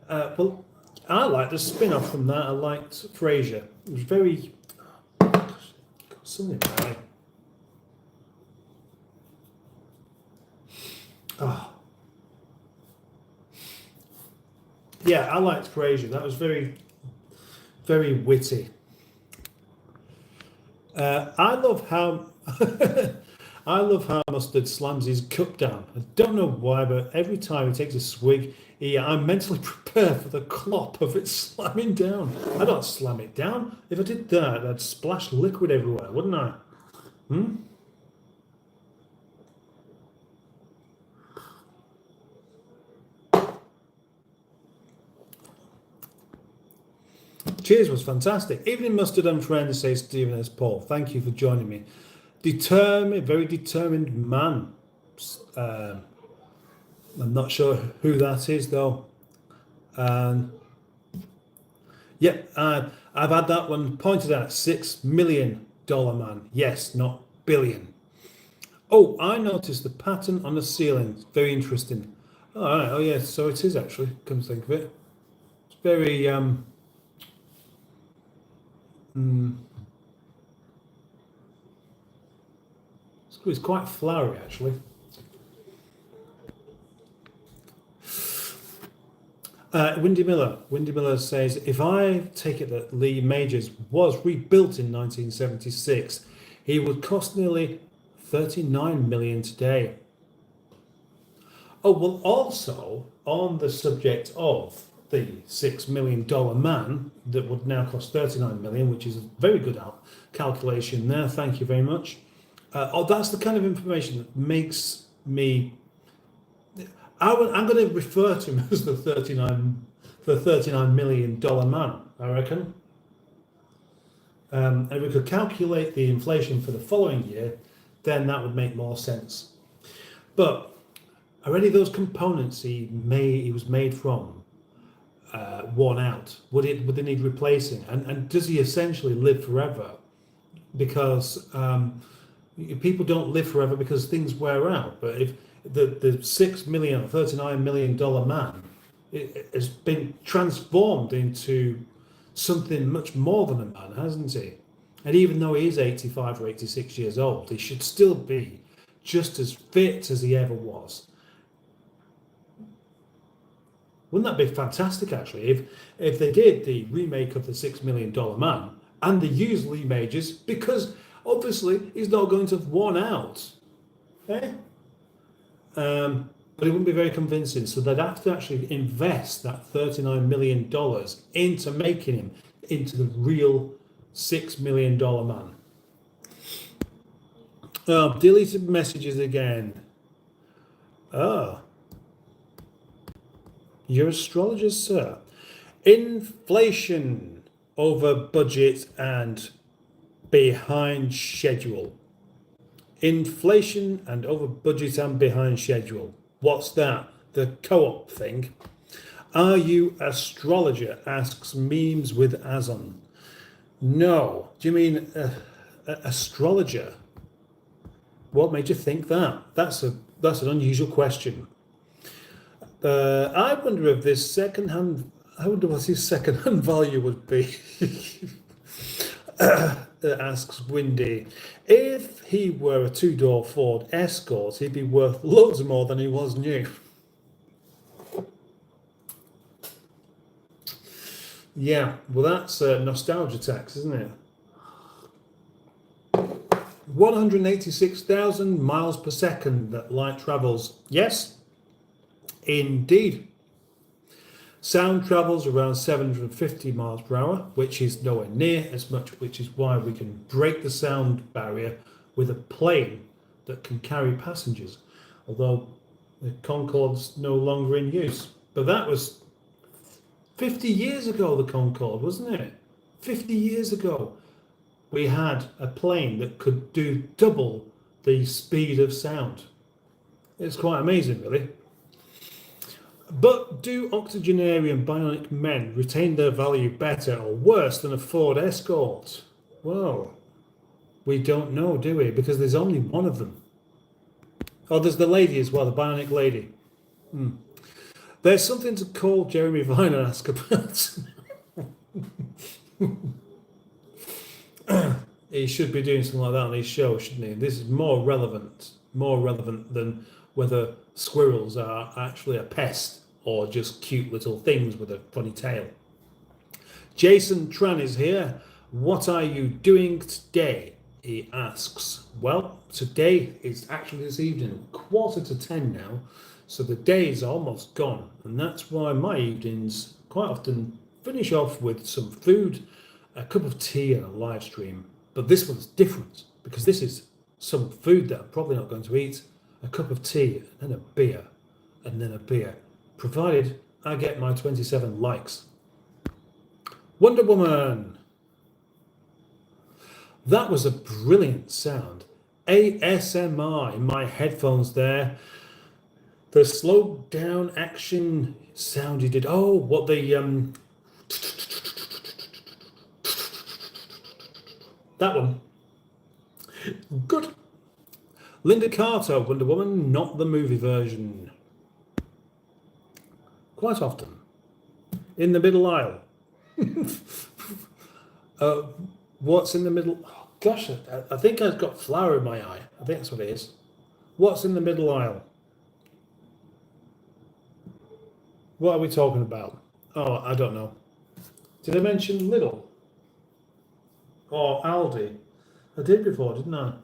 Well, I liked the spin-off from that. I liked Frasier. It was very... something about it. Oh. Yeah, I liked Frasier. That was very, very witty. I love how I love how Mustard slams his cup down. I don't know why, but every time he takes a swig, I'm mentally prepared for the clop of it slamming down. I don't slam it down. If I did that, I'd splash liquid everywhere, wouldn't I? Cheers was fantastic. Evening Mustard and friends, says Stephen S. Paul. Thank you for joining me. Determined, very determined man. I'm not sure who that is though. Yeah, I've had that one pointed out. $6 million man. Yes, not billion. Oh, I noticed the pattern on the ceiling. Very interesting. All right. Oh yeah, so it is actually. Come to think of it, it's very it's quite flowery actually. Windy Miller says, if I take it that Lee Majors was rebuilt in 1976, he would cost nearly 39 million today. Oh, well, also on the subject of the $6 million man that would now cost 39 million, which is a very good calculation there. Thank you very much. That's the kind of information that makes me. I'm going to refer to him as the 39 million man. I reckon. And if we could calculate the inflation for the following year, then that would make more sense. But are any of those components he was made from worn out? Would they need replacing? And does he essentially live forever? Because people don't live forever because things wear out. But if the $6 million, $39 million man has been transformed into something much more than a man, hasn't he? And even though he is 85 or 86 years old, he should still be just as fit as he ever was. Wouldn't that be fantastic, actually, if they did the remake of the $6 million man and they used Lee Majors, because obviously he's not going to have worn out. Eh? But it wouldn't be very convincing, so they'd have to actually invest that $39 million into making him into the real $6 million man. Oh, deleted messages again. Oh. Your astrologers, sir. Inflation over budget and behind schedule. Inflation and over budget and behind schedule. What's that? the co-op thing. Are you astrologer? Asks memes with Azon. No. Do you mean astrologer? What made you think that? That's an unusual question. I wonder if this second-hand. I wonder what his second-hand value would be. Asks Windy. If he were a two-door Ford Escort, he'd be worth loads more than he was new. Yeah, well, that's nostalgia tax, isn't it? 186,000 miles per second that light travels. Yes, indeed. Sound travels around 750 miles per hour, which is nowhere near as much, which is why we can break the sound barrier with a plane that can carry passengers, although the Concorde's no longer in use. But that was 50 years ago, the Concorde, wasn't it? 50 years ago, we had a plane that could do double the speed of sound. It's quite amazing, really. But do octogenarian bionic men retain their value better or worse than a Ford Escort? Well, we don't know, do we? Because there's only one of them. Oh, there's the lady as well, the bionic lady. There's something to call Jeremy Vine and ask about. He should be doing something like that on his show, shouldn't he? This is more relevant than whether squirrels are actually a pest or just cute little things with a funny tail. Jason Tran is here. What are you doing today? He asks. Well, today is actually this evening, 9:45 now, so the day is almost gone, and that's why my evenings quite often finish off with some food, a cup of tea and a live stream. But this one's different because this is some food that I'm probably not going to eat, a cup of tea and a beer, and then a beer, provided I get my 27 likes. Wonder Woman. That was a brilliant sound. ASMR in my headphones there. The slowed down action sound you did. Oh, what the that one. Good. Linda Carter, Wonder Woman, not the movie version. Quite often. In the middle aisle. What's in the middle? Oh, gosh, I think I've got flour in my eye. I think that's what it is. What's in the middle aisle? What are we talking about? Oh, I don't know. Did I mention Lidl? Or Aldi? I did before, didn't I?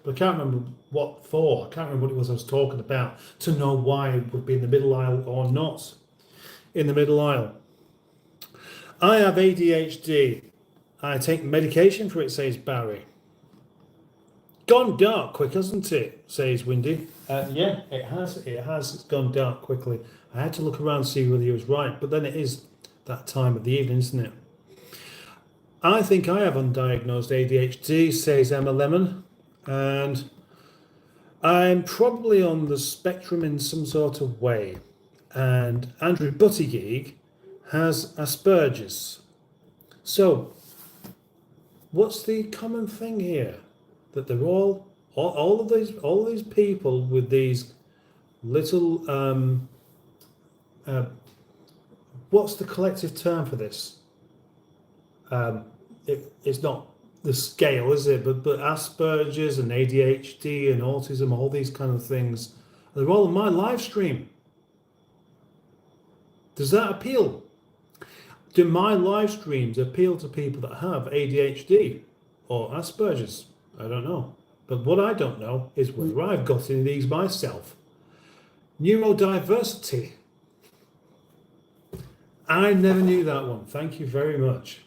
But I can't remember what for. I can't remember what it was I was talking about to know why it would be in the middle aisle or not in the middle aisle. I have ADHD. I take medication for it, says Barry. Gone dark quick, hasn't it? Says Windy. Yeah, it has. It's gone dark quickly. I had to look around to see whether he was right, but then it is that time of the evening, isn't it? I think I have undiagnosed ADHD, says Emma Lemon, and I'm probably on the spectrum in some sort of way. And Andrew Buttigieg has Asperger's. So, what's the common thing here? That they're all of these people with these little what's the collective term for this? It's not the scale, is it? But Asperger's and ADHD and autism, all these kind of things, they're all in my live stream. Does that appeal? Do my live streams appeal to people that have ADHD or Asperger's? I don't know. But what I don't know is whether I've got any of these myself. Neurodiversity. I never knew that one. Thank you very much.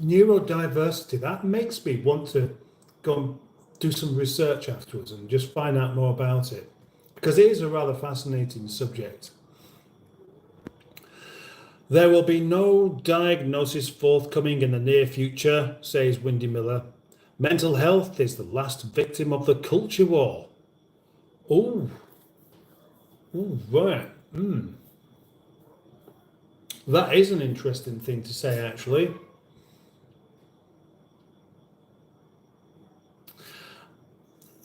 Neurodiversity. That makes me want to go and do some research afterwards and just find out more about it, because it is a rather fascinating subject. There will be no diagnosis forthcoming in the near future, says Windy Miller. Mental health is the last victim of the culture war. Oh, right. That is an interesting thing to say, actually.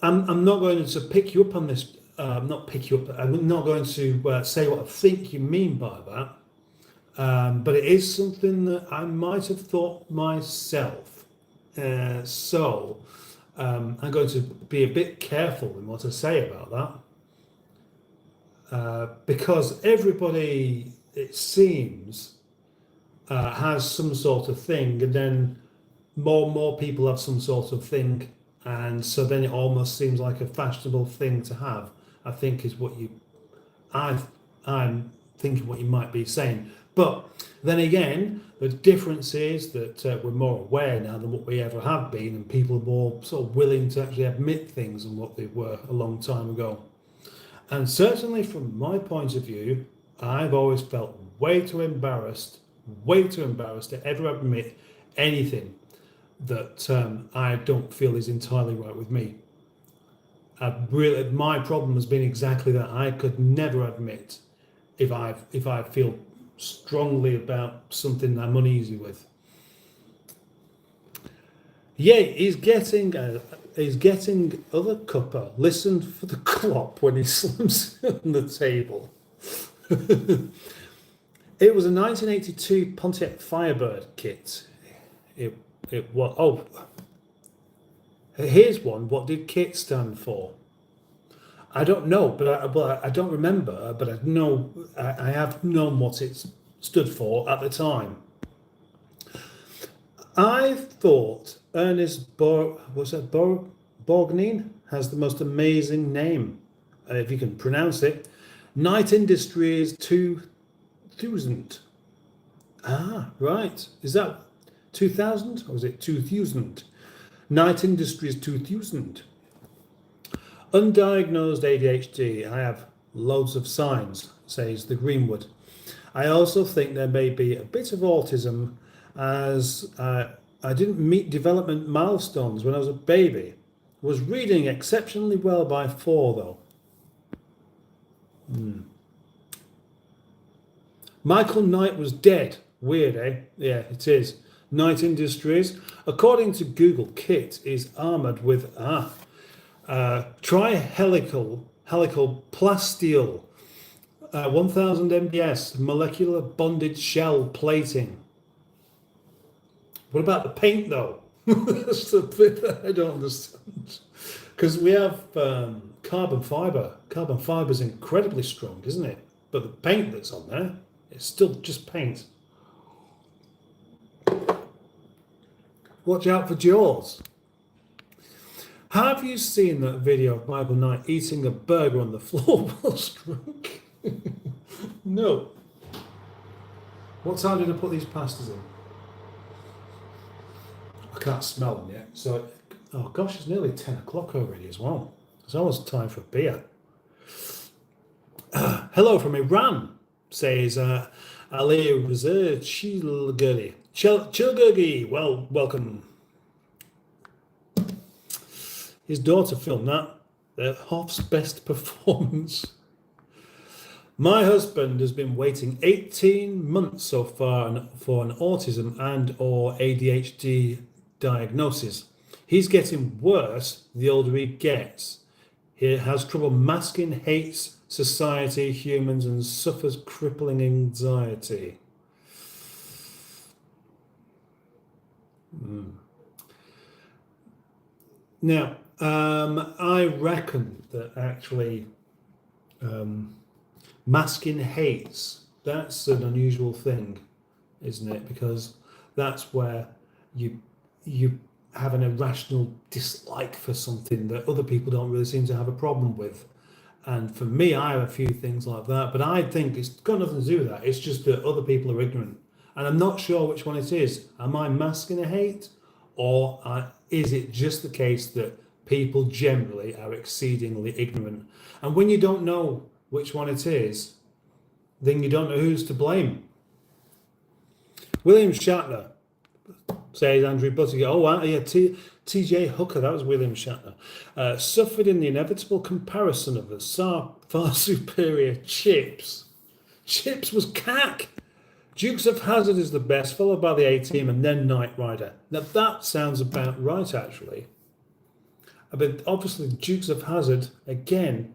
I'm not going to pick you up on this. Not pick you up. I'm not going to say what I think you mean by that. But it is something that I might have thought myself. So I'm going to be a bit careful in what I say about that. Because everybody, it seems, has some sort of thing, and then more and more people have some sort of thing, and so then it almost seems like a fashionable thing to have. I think is what I'm thinking what you might be saying. But then again, the difference is that we're more aware now than what we ever have been, and people are more sort of willing to actually admit things than what they were a long time ago. And certainly from my point of view, I've always felt way too embarrassed to ever admit anything that I don't feel is entirely right with me. My problem has been exactly that. I could never admit if I feel strongly about something I'm uneasy with. Yeah, he's getting other cuppa. Listen for the clop when he slams on the table. It was a 1982 Pontiac Firebird kit. It was. Oh, here's one. What did kit stand for? I don't know, but I don't remember. But I know I have known what it stood for at the time. I thought Ernest Borgnine has the most amazing name, if you can pronounce it. Knight Industries 2000. Ah, right. Is that 2000 or is it 2000? Knight Industries 2000. Undiagnosed ADHD. I have loads of signs, says the Greenwood. I also think there may be a bit of autism, as I didn't meet development milestones when I was a baby. Was reading exceptionally well by 4 though. Michael Knight was dead. Weird, eh? Yeah, it is. Knight Industries, according to Google, kit is armoured with trihelical plasteel, 1000 MBS molecular bonded shell plating. What about the paint though? That's the bit that I don't understand. Because we have carbon fibre. Carbon fibre is incredibly strong, isn't it? But the paint that's on there, it's still just paint. Watch out for Jaws. Have you seen that video of Michael Knight eating a burger on the floor whilst drunk? No. What time did I put these pastas in? I can't smell them yet. So, oh gosh, it's nearly 10 o'clock already as well. It's almost time for a beer. Hello from Iran, says Ali Reza Chilgurgi. Chilgurgi, well, welcome. His daughter filmed that. Hoff's best performance. My husband has been waiting 18 months so far for an autism and or ADHD diagnosis. He's getting worse the older he gets. He has trouble masking, hates society, humans, and suffers crippling anxiety. Now, I reckon that actually masking hates, that's an unusual thing, isn't it? Because that's where you have an irrational dislike for something that other people don't really seem to have a problem with. And for me, I have a few things like that, but I think it's got nothing to do with that. It's just that other people are ignorant. And I'm not sure which one it is. Am I masking a hate? Or is it just the case that people generally are exceedingly ignorant? And when you don't know which one it is, then you don't know who's to blame. William Shatner, says Andrew Buttigieg. Oh, wow, yeah, T.J. Hooker, that was William Shatner, suffered in the inevitable comparison of the far superior Chips. Chips was cack. Dukes of Hazzard is the best, followed by the A-Team and then Knight Rider. Now that sounds about right, actually. But obviously, Dukes of Hazzard, again,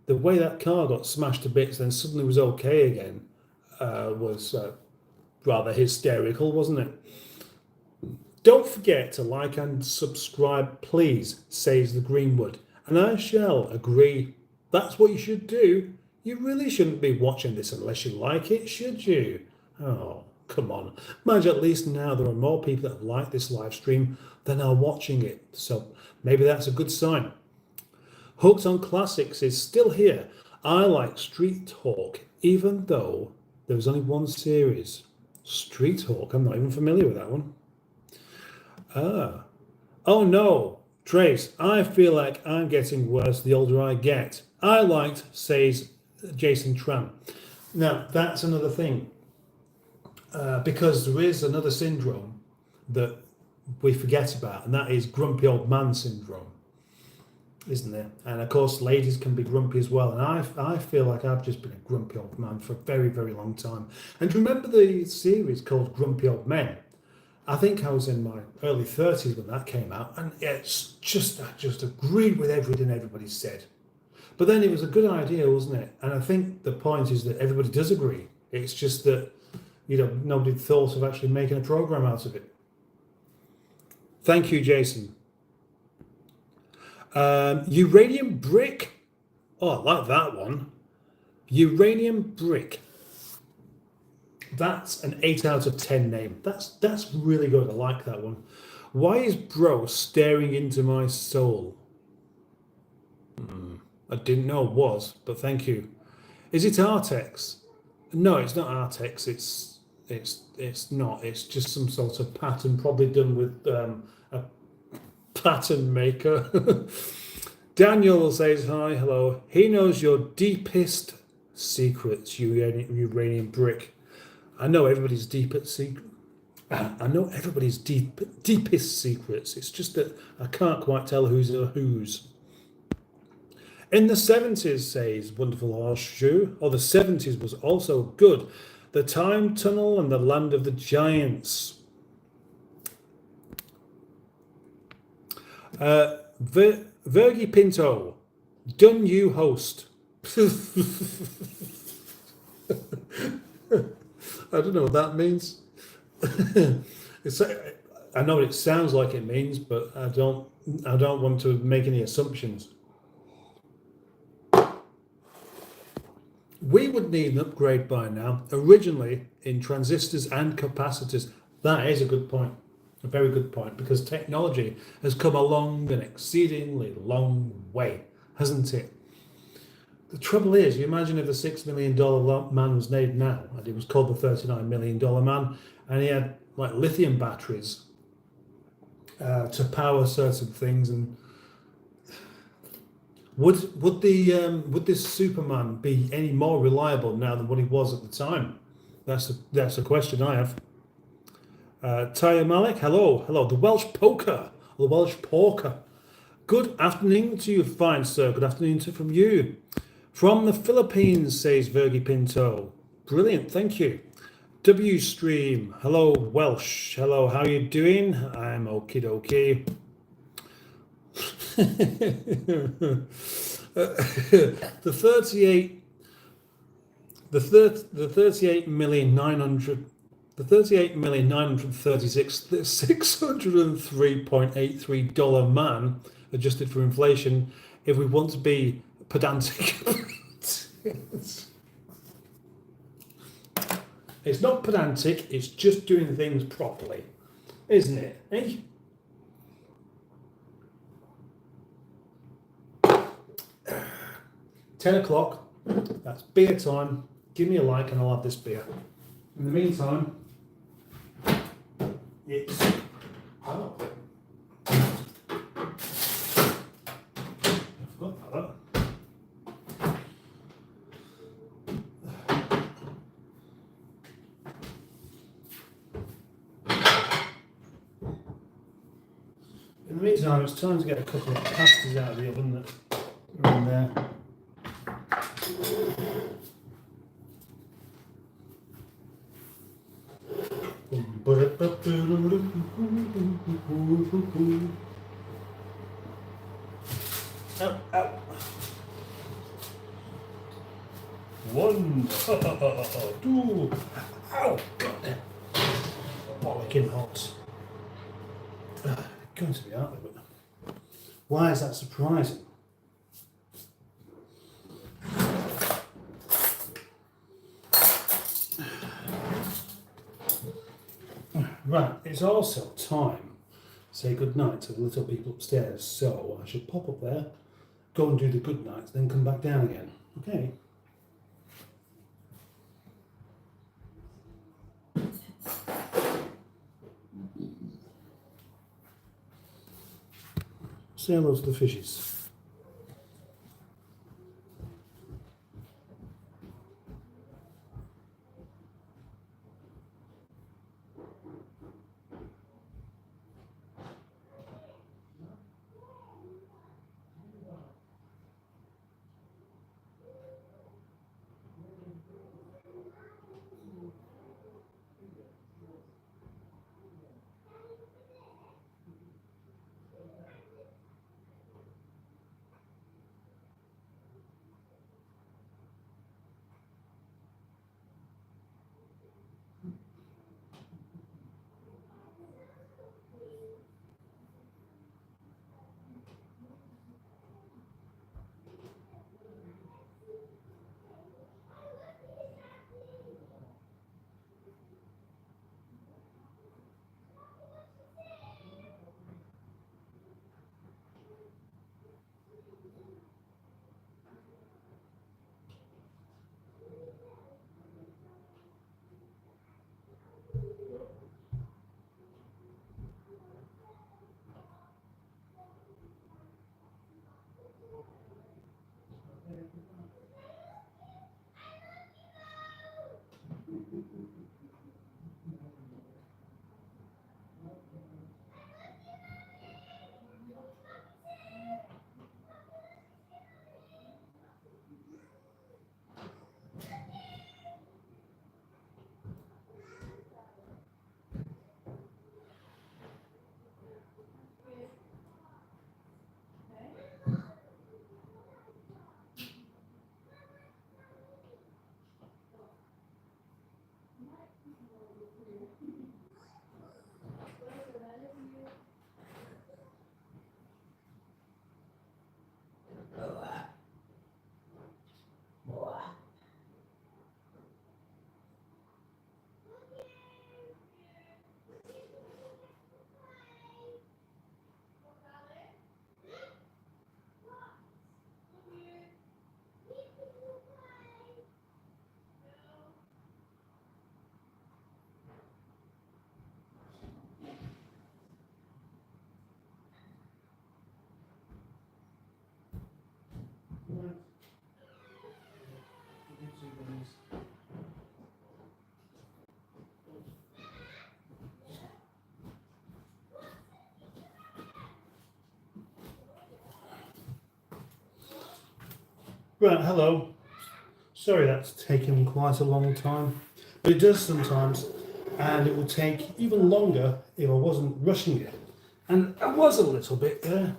the way that car got smashed to bits, then suddenly was okay again, was rather hysterical, wasn't it? Don't forget to like and subscribe, please, says the Greenwood. And I shall agree. That's what you should do. You really shouldn't be watching this unless you like it, should you? Oh, come on. Imagine at least now there are more people that have liked this live stream than are watching it. So maybe that's a good sign. Hooked on Classics is still here. I like Street Hawk, even though there was only one series. Street Hawk, I'm not even familiar with that one. Oh no, Trace, I feel like I'm getting worse the older I get. I liked, says Jason Tram. Now, that's another thing. Because there is another syndrome that we forget about, and that is grumpy old man syndrome, isn't there? And of course, ladies can be grumpy as well. And I feel like I've just been a grumpy old man for a very, very long time. And remember the series called Grumpy Old Men? I think I was in my early 30s when that came out, and it's just, I just agreed with everything everybody said. But then it was a good idea, wasn't it? And I think the point is that everybody does agree. It's just that, nobody thought of actually making a program out of it. Thank you, Jason. Uranium Brick. Oh, I like that one. Uranium Brick. That's an 8 out of 10 name. That's really good. I like that one. Why is bro staring into my soul? I didn't know it was, but thank you. Is it Artex? No, it's not Artex. It's not. It's just some sort of pattern, probably done with a pattern maker. Daniel says hi, hello. He knows your deepest secrets, uranium brick. I know everybody's deepest secret. I know everybody's deepest secrets. It's just that I can't quite tell who's a whose. In the 70s, says Wonderful Horseshoe, or the 70s was also good. The Time Tunnel and the Land of the Giants. Virgie Pinto, done you host. I don't know what that means. I know what it sounds like it means, but I don't want to make any assumptions. We would need an upgrade by now, originally in transistors and capacitors. That is a good point, a very good point, because technology has come a long and exceedingly long way, hasn't it? The trouble is, you imagine if the $6 million man was made now, and he was called the $39 million man, and he had like lithium batteries to power certain things, and would this Superman be any more reliable now than what he was at the time? That's a question I have. Taya Malik, hello, the Welsh Porker. Good afternoon to you, fine sir. Good afternoon from you. From the Philippines, says Virgie Pinto. Brilliant, thank you. W Stream, hello Welsh. Hello, how are you doing? I'm okie dokie. The 38,936,603.83 man, adjusted for inflation, if we want to be pedantic. It's not pedantic, it's just doing things properly, isn't it? Eh? $10, that's beer time. Give me a like and I'll have this beer. In the meantime, it's... Oh. I forgot about that. In the meantime, it's time to get a couple of pasties out of the oven that are in there. Ow, ow. One, two, ow, got it. Bollocking hot. Going to be out there, but why is that surprising? Right, it's also time to say goodnight to the little people upstairs, so I should pop up there, go and do the good night, then come back down again. Okay. Say hello to the fishes. Right, hello. Sorry that's taken quite a long time, but it does sometimes, and it will take even longer if I wasn't rushing it. And I was a little bit there.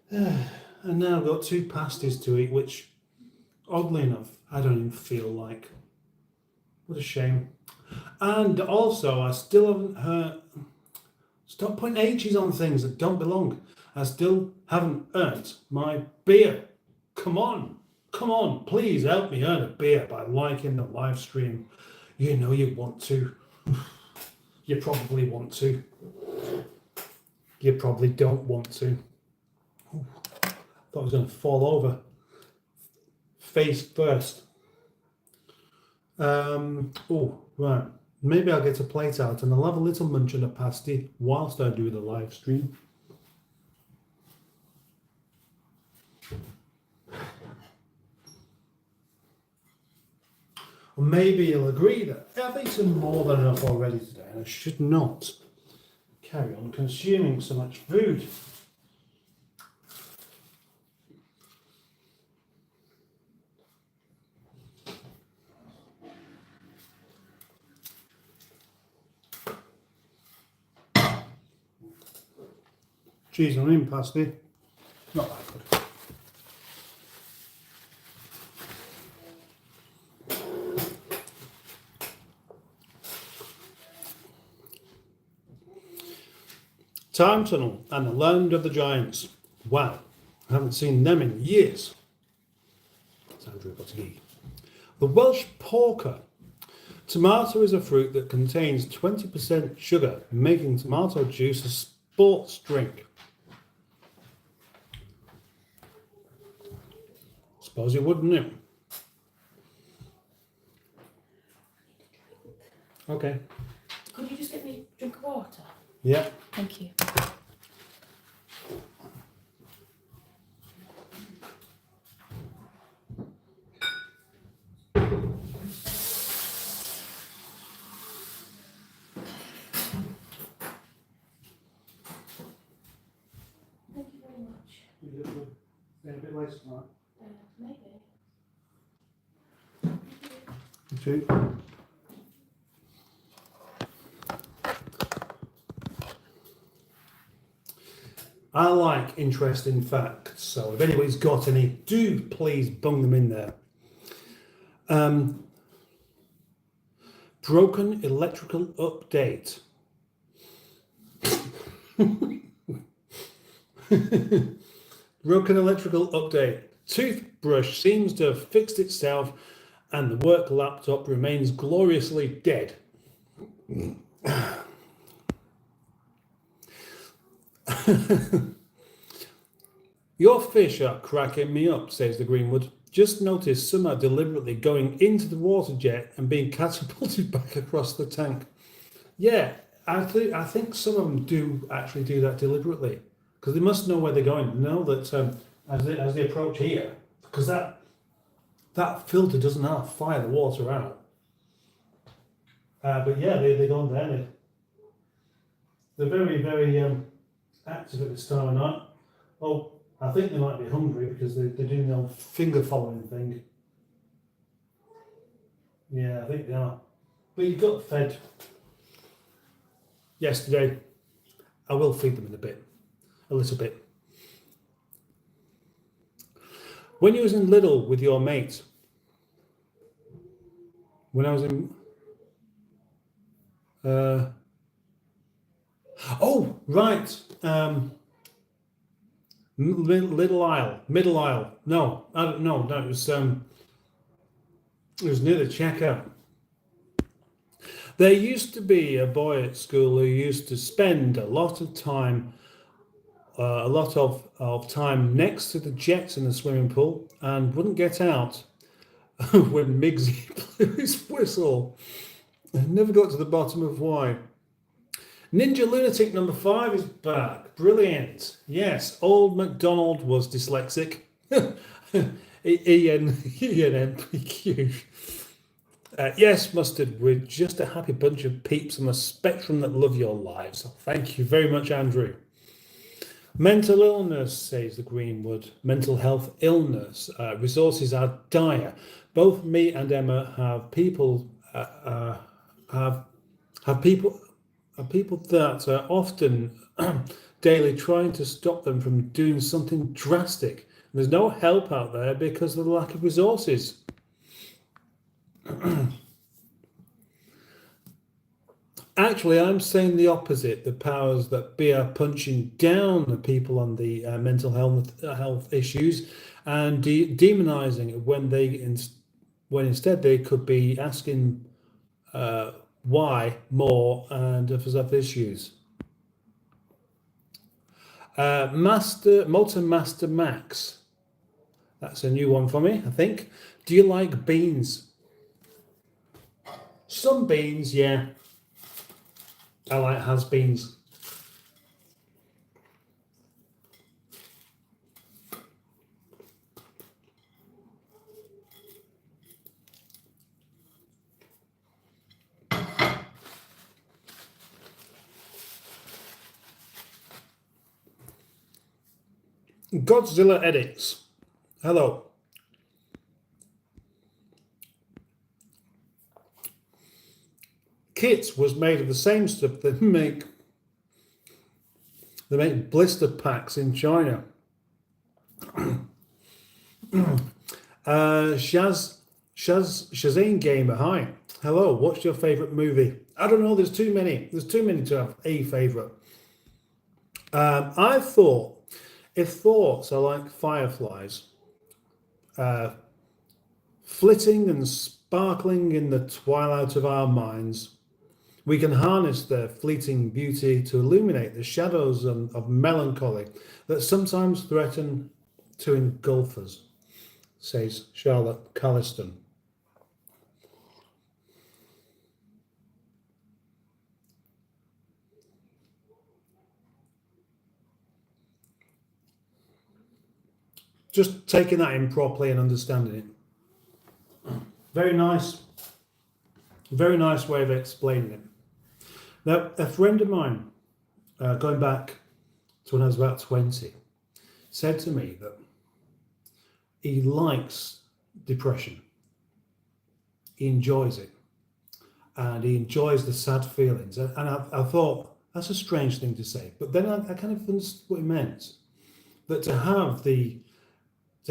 And now I've got two pasties to eat, which, oddly enough, I don't even feel like. What a shame. And also, I still haven't heard. Stop putting H's on things that don't belong. I still haven't earned my beer. Come on, please help me earn a beer by liking the live stream. You know you want to. You probably want to. You probably don't want to. Ooh, thought I was going to fall over. Face first. Oh, right. Maybe I'll get a plate out and I'll have a little munch on a pasty whilst I do the live stream. Or maybe you'll agree that I've eaten more than enough already today and I should not carry on consuming so much food. Cheese and onion pasty, not that good. Time Tunnel and the Land of the Giants. Wow, I haven't seen them in years. It's Andrew Buttigieg. The Welsh porker. Tomato is a fruit that contains 20% sugar, making tomato juice a sports drink. Suppose you wouldn't it? Okay. Could you just get me a drink of water? Yeah. Thank you. Thank you very much. A bit later tonight. Maybe. Two. I like interesting facts, so if anybody's got any, do please bung them in there. Broken electrical update. Broken electrical update. Toothbrush seems to have fixed itself and the work laptop remains gloriously dead. Your fish are cracking me up, says the Greenwood. Just noticed some are deliberately going into the water jet and being catapulted back across the tank. Yeah, I think some of them do actually do that deliberately because they must know where they're going. They know that as they approach here, because that filter doesn't have to fire the water out. But yeah, they go on there. They're very, very active at this time of night. Oh, I think they might be hungry because they're doing the old finger following thing. Yeah, I think they are. But you got fed yesterday. I will feed them in a little bit. When you was in Lidl with your mate, when I was in... oh, right. Middle aisle. No, I don't know. That was it was near the checkout. There used to be a boy at school who used to spend a lot of time next to the jets in the swimming pool and wouldn't get out when Miggsy blew his whistle. I never got to the bottom of why. Ninja Lunatic number 5 is back. Brilliant. Yes, old MacDonald was dyslexic. ENPQ. Yes, Mustard, we're just a happy bunch of peeps on the spectrum that love your lives. Thank you very much, Andrew. Mental illness, says the Greenwood. Mental health illness. Resources are dire. Both me and Emma have people that are often daily trying to stop them from doing something drastic. There's no help out there because of the lack of resources. Actually, I'm saying the opposite. The powers that be are punching down the people on the mental health issues and demonizing it when instead they could be asking why more and of issues. Motor Master Max. That's a new one for me, I think. Do you like beans? Some beans, yeah. I like has-beens. Godzilla edits. Hello. Kit was made of the same stuff they make blister packs in China. Shazane Gamer, hi. Hello, what's your favourite movie? I don't know, there's too many. There's too many to have a favourite. I thought, if thoughts are like fireflies, flitting and sparkling in the twilight of our minds, we can harness their fleeting beauty to illuminate the shadows of melancholy that sometimes threaten to engulf us, says Charlotte Calliston. Just taking that in properly and understanding it. Very nice way of explaining it. Now, a friend of mine, going back to when I was about 20, said to me that he likes depression. He enjoys it. And he enjoys the sad feelings. And I thought, that's a strange thing to say. But then I kind of understood what he meant. That to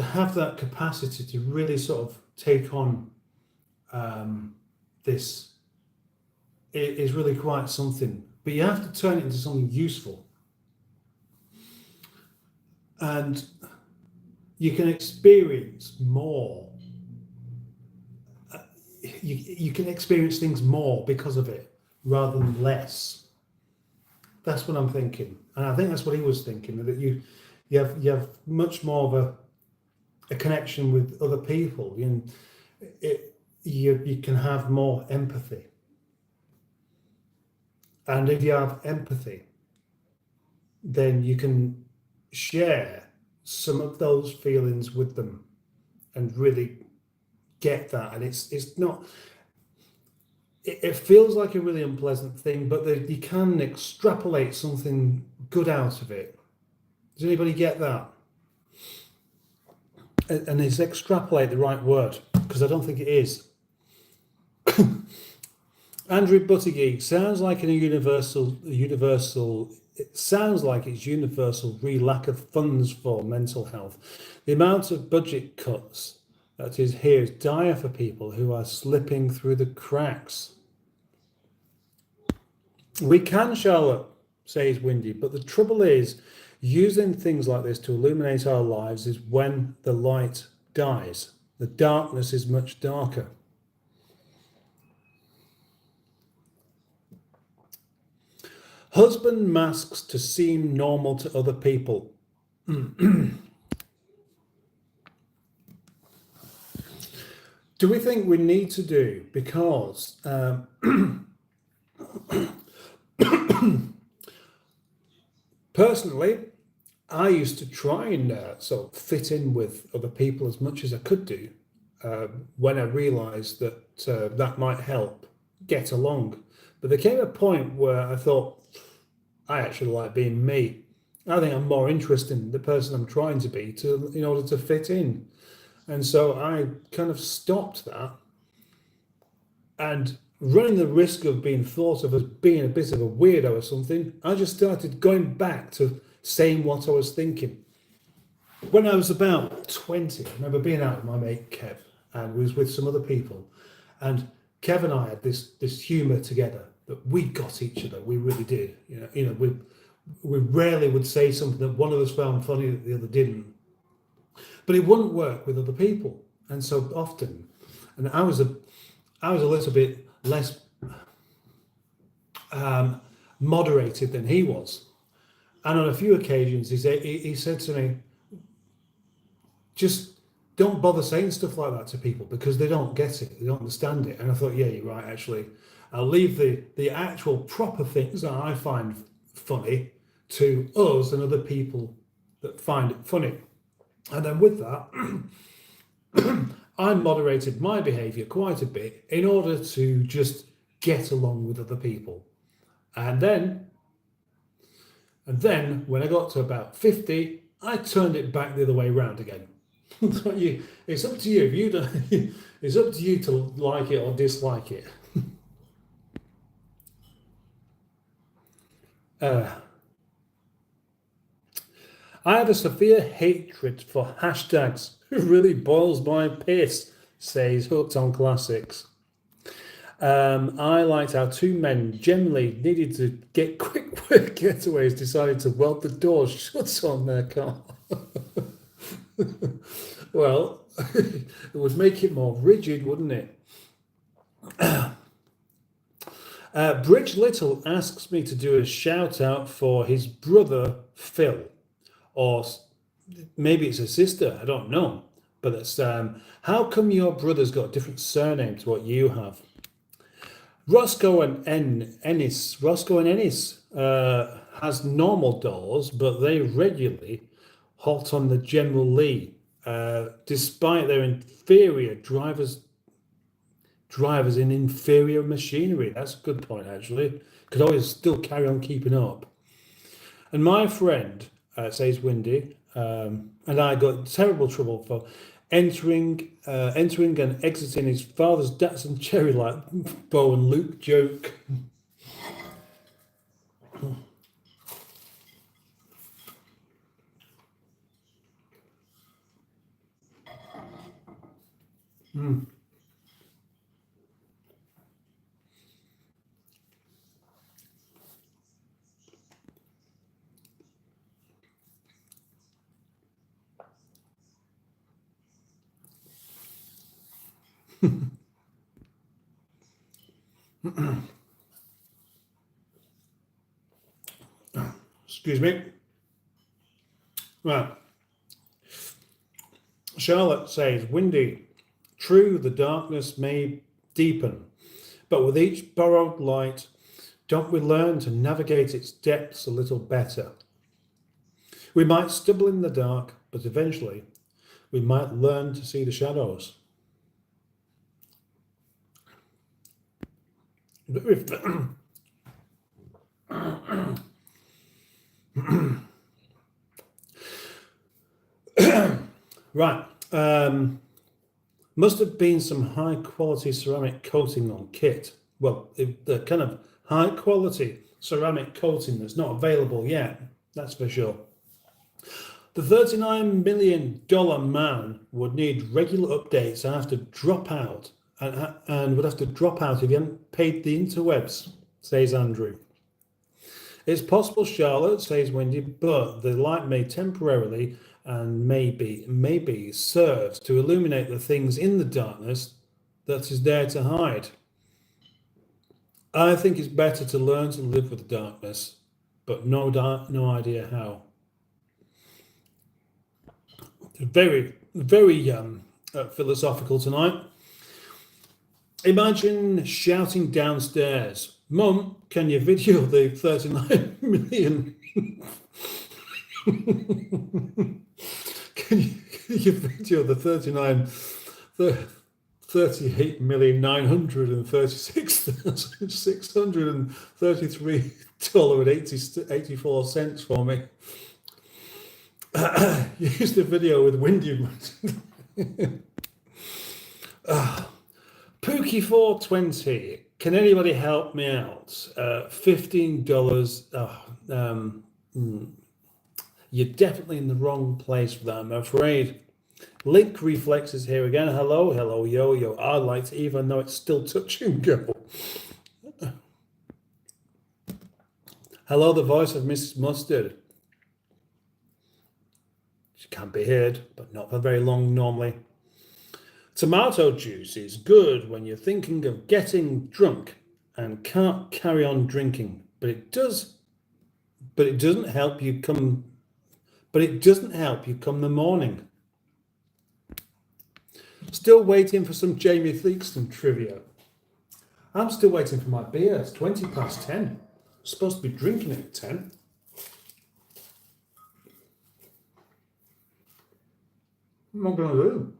have that capacity to really sort of take on this is really quite something. But you have to turn it into something useful. And you can experience more. You can experience things more because of it rather than less. That's what I'm thinking. And I think that's what he was thinking, that you have much more of a connection with other people. You can have more empathy. And if you have empathy, then you can share some of those feelings with them and really get that. And it's not, it feels like a really unpleasant thing, but you can extrapolate something good out of it. Does anybody get that? And is extrapolate the right word? Because I don't think it is. Andrew Buttigieg, sounds like it sounds like it's universal lack of funds for mental health. The amount of budget cuts that is here is dire for people who are slipping through the cracks. We can, Charlotte, says Windy, but the trouble is, using things like this to illuminate our lives is when the light dies. The darkness is much darker. Husband masks to seem normal to other people. Do we think we need to do? Because personally, I used to try and sort of fit in with other people as much as I could do when I realised that that might help get along. But there came a point where I thought, I actually like being me. I think I'm more interested in the person I'm trying to be in order to fit in. And so I kind of stopped that. And running the risk of being thought of as being a bit of a weirdo or something, I just started going back to saying what I was thinking. When I was about 20, I remember being out with my mate Kev, and we was with some other people. And Kev and I had this humour together. That we got each other, we really did. We rarely would say something that one of us found funny that the other didn't. But it wouldn't work with other people, and so often, and I was a little bit less moderated than he was, and on a few occasions he said to me, just don't bother saying stuff like that to people because they don't get it, they don't understand it. And I thought, yeah, you're right, actually. I'll leave the actual proper things that I find funny to us and other people that find it funny. And then with that, I moderated my behaviour quite a bit in order to just get along with other people. And then when I got to about 50, I turned it back the other way round again. It's up to you. If you don't, it's up to you to like it or dislike it. I have a severe hatred for hashtags. It really boils my piss, says Hooked on Classics. I liked how two men generally needed to get quick work getaways decided to weld the doors shut on their car. Well, it would make it more rigid, wouldn't it? Bridge Little asks me to do a shout out for his brother Phil, or maybe it's a sister, I don't know. But it's how come your brother's got a different surname to what you have? Roscoe and Ennis has normal doors, but they regularly halt on the General Lee, despite their inferior drivers in inferior machinery. That's a good point, actually. Could always still carry on keeping up. And my friend, says Windy, and I got terrible trouble for entering and exiting his father's Datsun Cherry like Bo and Luke joke. Excuse me. Right. Charlotte says, Windy, true, the darkness may deepen, but with each borrowed light, don't we learn to navigate its depths a little better? We might stumble in the dark, but eventually we might learn to see the shadows. Right. Must have been some high quality ceramic coating on kit. Well, the kind of high quality ceramic coating that's not available yet, that's for sure. The $39 million man would need regular updates and have to drop out, and would have to drop out if he hadn't paid the interwebs, says Andrew. It's possible, Charlotte, says Wendy, but the light may temporarily and maybe serve to illuminate the things in the darkness that is there to hide. I think it's better to learn to live with the darkness, but no idea how. Very, very philosophical tonight. Imagine shouting downstairs, Mum, can you video the 39 million? Can you video the 38,936,633.84 for me? Use the video with Windy. Pookie420, can anybody help me out? $15. You're definitely in the wrong place for that, I'm afraid. Link Reflex is here again. Hello, yo. I'd like to, even though it's still touch and go. Hello, the voice of Mrs. Mustard. She can't be heard, but not for very long normally. Tomato juice is good when you're thinking of getting drunk and can't carry on drinking, but it doesn't help you come the morning. Still waiting for some Jamie Theakston trivia. I'm still waiting for my beer. It's 20 past 10. I'm supposed to be drinking it at 10. What am I going to do?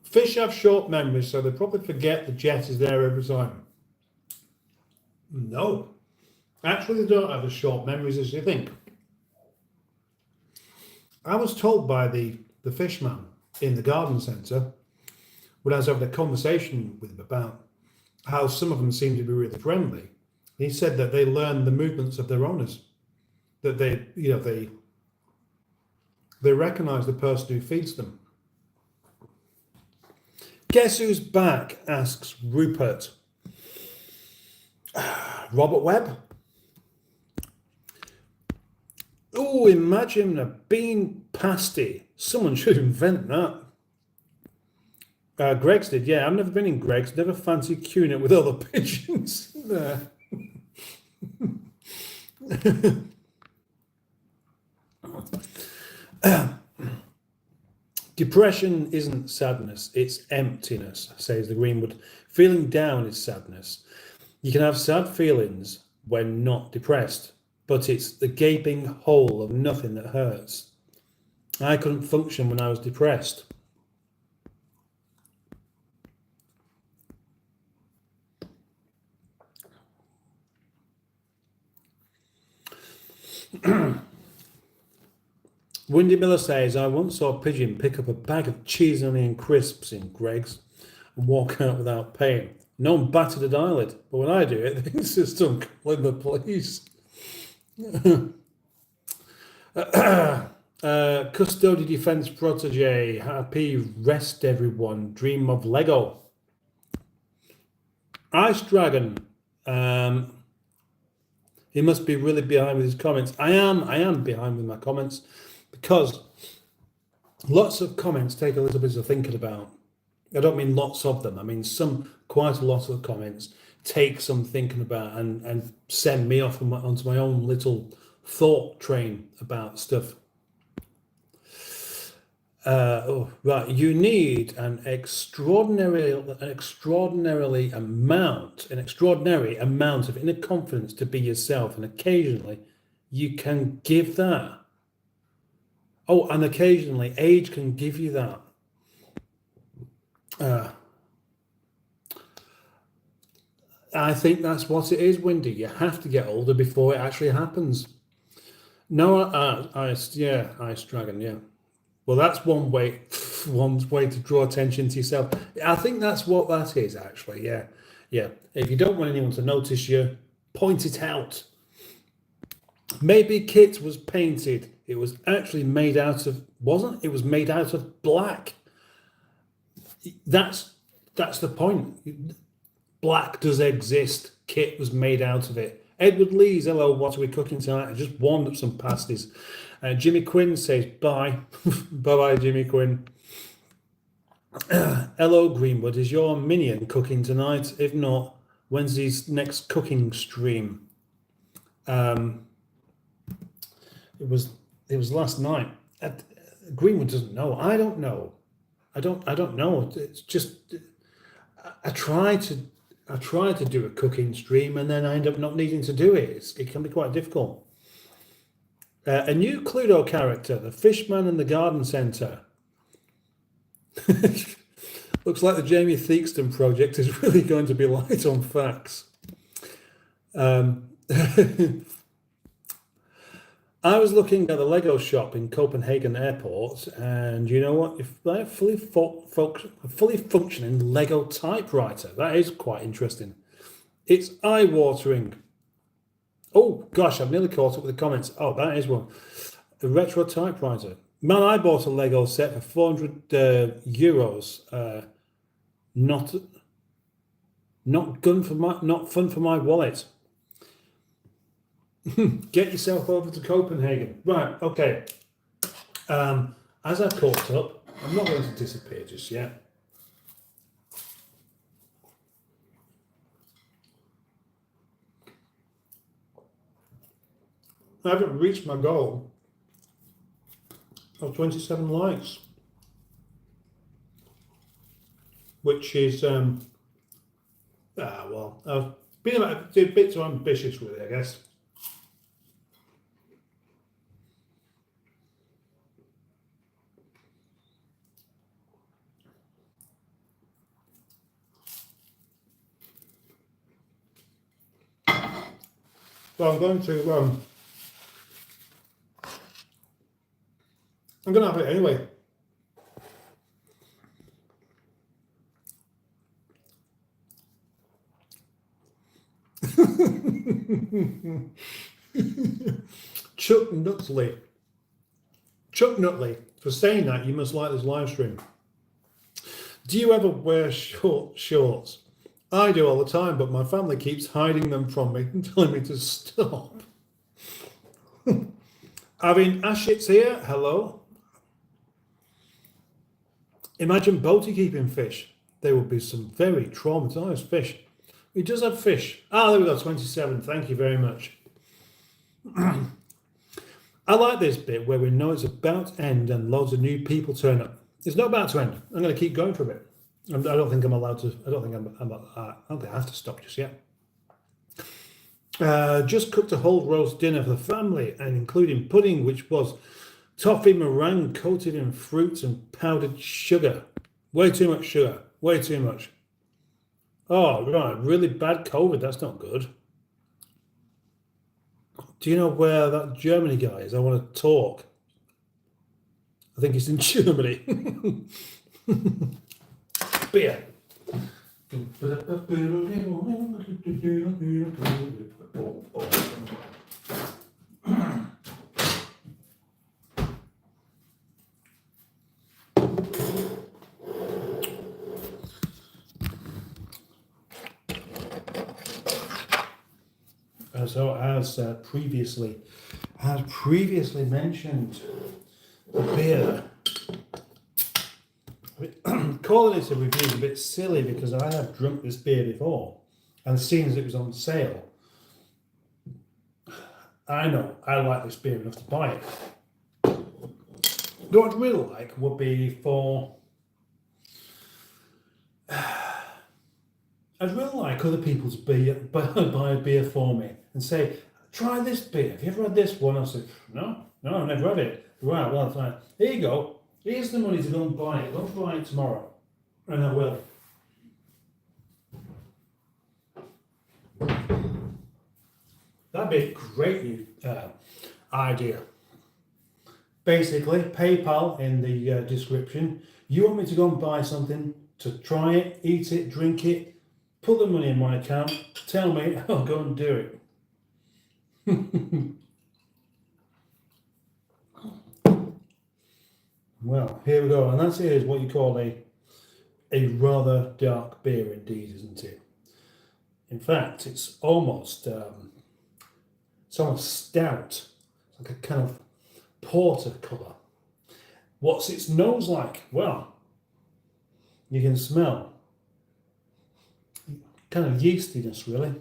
Fish have short memories, so they probably forget the jet is there every time. No, actually, they don't have as short memories as you think. I was told by the fishman in the garden centre when I was having a conversation with him about how some of them seem to be really friendly. He said that they learn the movements of their owners, that they recognise the person who feeds them. Guess who's back? Asks Rupert. Robert Webb. Oh, imagine a bean pasty. Someone should invent that. Greg's did, yeah. I've never been in Greg's. Never fancied queuing it with other pigeons. There. Depression isn't sadness, it's emptiness, says the Greenwood. Feeling down is sadness. You can have sad feelings when not depressed, but it's the gaping hole of nothing that hurts. I couldn't function when I was depressed. Windy Miller says, I once saw a pigeon pick up a bag of cheese and onion crisps in Greg's and walk out without paying. No one batted an eyelid, but when I do it, they insist on calling the police. Custody Defence Protege, happy rest everyone, dream of Lego. Ice Dragon, he must be really behind with his comments. I am behind with my comments because lots of comments take a little bit of thinking about. I don't mean lots of them. I mean quite a lot of comments take some thinking about and send me off onto my own little thought train about stuff. Right, you need an extraordinary amount of inner confidence to be yourself, and occasionally you can give that. Oh, and occasionally age can give you that. I think that's what it is, Wendy. You have to get older before it actually happens. No, Ice Dragon, yeah. Well, that's one way to draw attention to yourself. I think that's what that is, actually. Yeah. If you don't want anyone to notice you, point it out. Maybe Kit was painted. It was actually made out of, wasn't it? It was made out of black. That's the point. Black does exist. Kit was made out of it. Edward Lee's, hello, what are we cooking tonight? I just warmed up some pasties. Jimmy Quinn says bye. Bye-bye, Jimmy Quinn. Hello, Greenwood. Is your minion cooking tonight? If not, when's his next cooking stream? It was last night. Greenwood doesn't know. I don't know. I don't know. It's just I try to do a cooking stream and then I end up not needing to do it. It can be quite difficult. A new Cluedo character, the Fishman in the Garden Centre. Looks like the Jamie Theakston project is really going to be light on facts. I was looking at the Lego shop in Copenhagen Airport, and you know what? If they're fully functioning Lego typewriter, that is quite interesting. It's eye-watering. Oh gosh, I've nearly caught up with the comments. Oh, that is one. A retro typewriter. Man, I bought a Lego set for 400 euros. Not fun for my wallet. Get yourself over to Copenhagen. Right, okay. As I've caught up, I'm not going to disappear just yet. I haven't reached my goal of 27 likes, which is, well, I've been a bit too ambitious with it, I guess. So I'm going to have it anyway. Chuck Nutley, for saying that, you must like this live stream. Do you ever wear short shorts? I do all the time, but my family keeps hiding them from me and telling me to stop. Having Ashits here, hello. Imagine boaty keeping fish. They would be some very traumatized fish. He does have fish. Ah, there we go, 27. Thank you very much. I like this bit where we know it's about to end and loads of new people turn up. It's not about to end. I'm going to keep going for a bit. I don't think I'm allowed to. I don't think I have to stop just yet. Just cooked a whole roast dinner for the family, and including pudding, which was toffee meringue coated in fruits and powdered sugar. Way too much sugar. Way too much. Oh, right. Really bad COVID. That's not good. Do you know where that Germany guy is? I want to talk. I think he's in Germany. Beer. So as previously mentioned, the beer. Calling it a review is a bit silly because I have drunk this beer before, and seeing as it was on sale, I know I like this beer enough to buy it. What I'd really like would be for I'd really like other people to buy a beer for me and say, try this beer. Have you ever had this one? I said, no, I've never had it. Right, well, fine. Here you go. Here's the money to go and buy it. Go and buy it tomorrow. And I will. That'd be a great idea. Basically, PayPal in the description. You want me to go and buy something, to try it, eat it, drink it, put the money in my account, tell me, I'll go and do it. Well, here we go. And that is what you call a rather dark beer indeed, isn't it? In fact, it's almost stout. It's like a kind of porter colour. What's its nose like? Well, you can smell kind of yeastiness, really.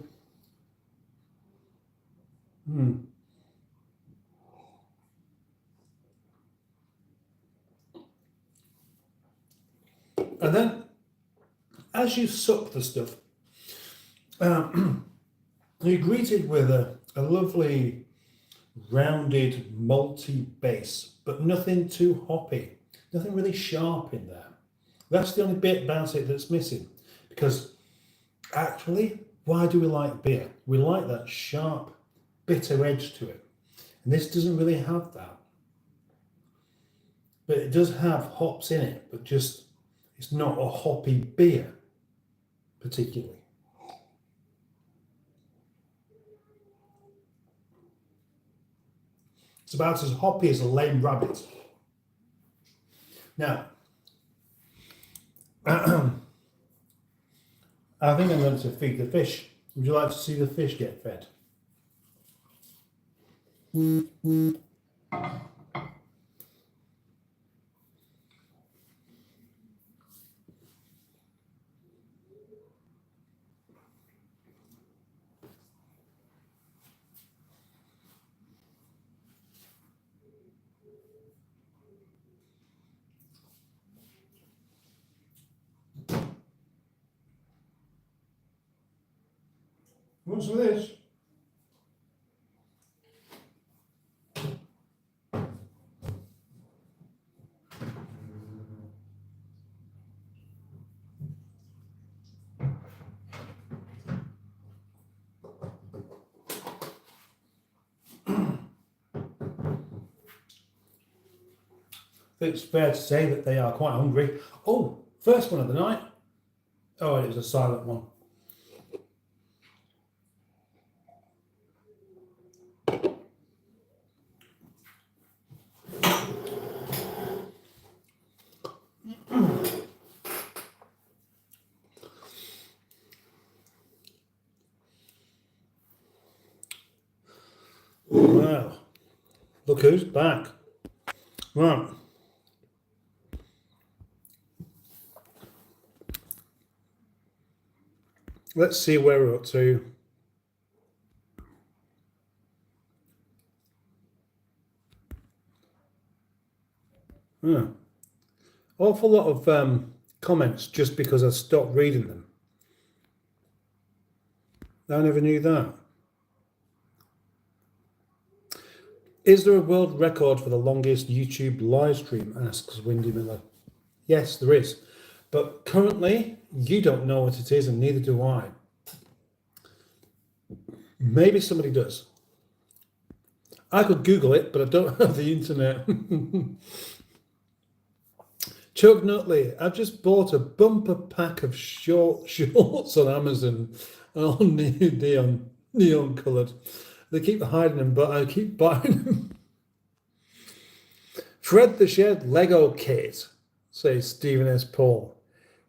And then, as you suck the stuff, you're greeted with a lovely rounded malty base, but nothing too hoppy, nothing really sharp in there. That's the only bit about it that's missing, because actually, why do we like beer? We like that sharp, bitter edge to it, and this doesn't really have that. But it does have hops in it, but just it's not a hoppy beer, particularly. It's about as hoppy as a lame rabbit. Now, I think I'm going to feed the fish. Would you like to see the fish get fed? What's with this? it's fair to say that they are quite hungry. Oh, first one of the night. Oh, it was a silent one. Wow, look who's back. Right. Let's see where we're up to. Awful lot of comments just because I stopped reading them. I never knew that. Is there a world record for the longest YouTube live stream? Asks Windy Miller. Yes, there is. But currently, you don't know what it is, and neither do I. Maybe somebody does. I could Google it, but I don't have the internet. Chuck Nutley, I've just bought a bumper pack of shorts on Amazon, all neon coloured. They keep hiding them, but I keep buying them. Fred the Shed Lego kit, says Stephen S. Paul.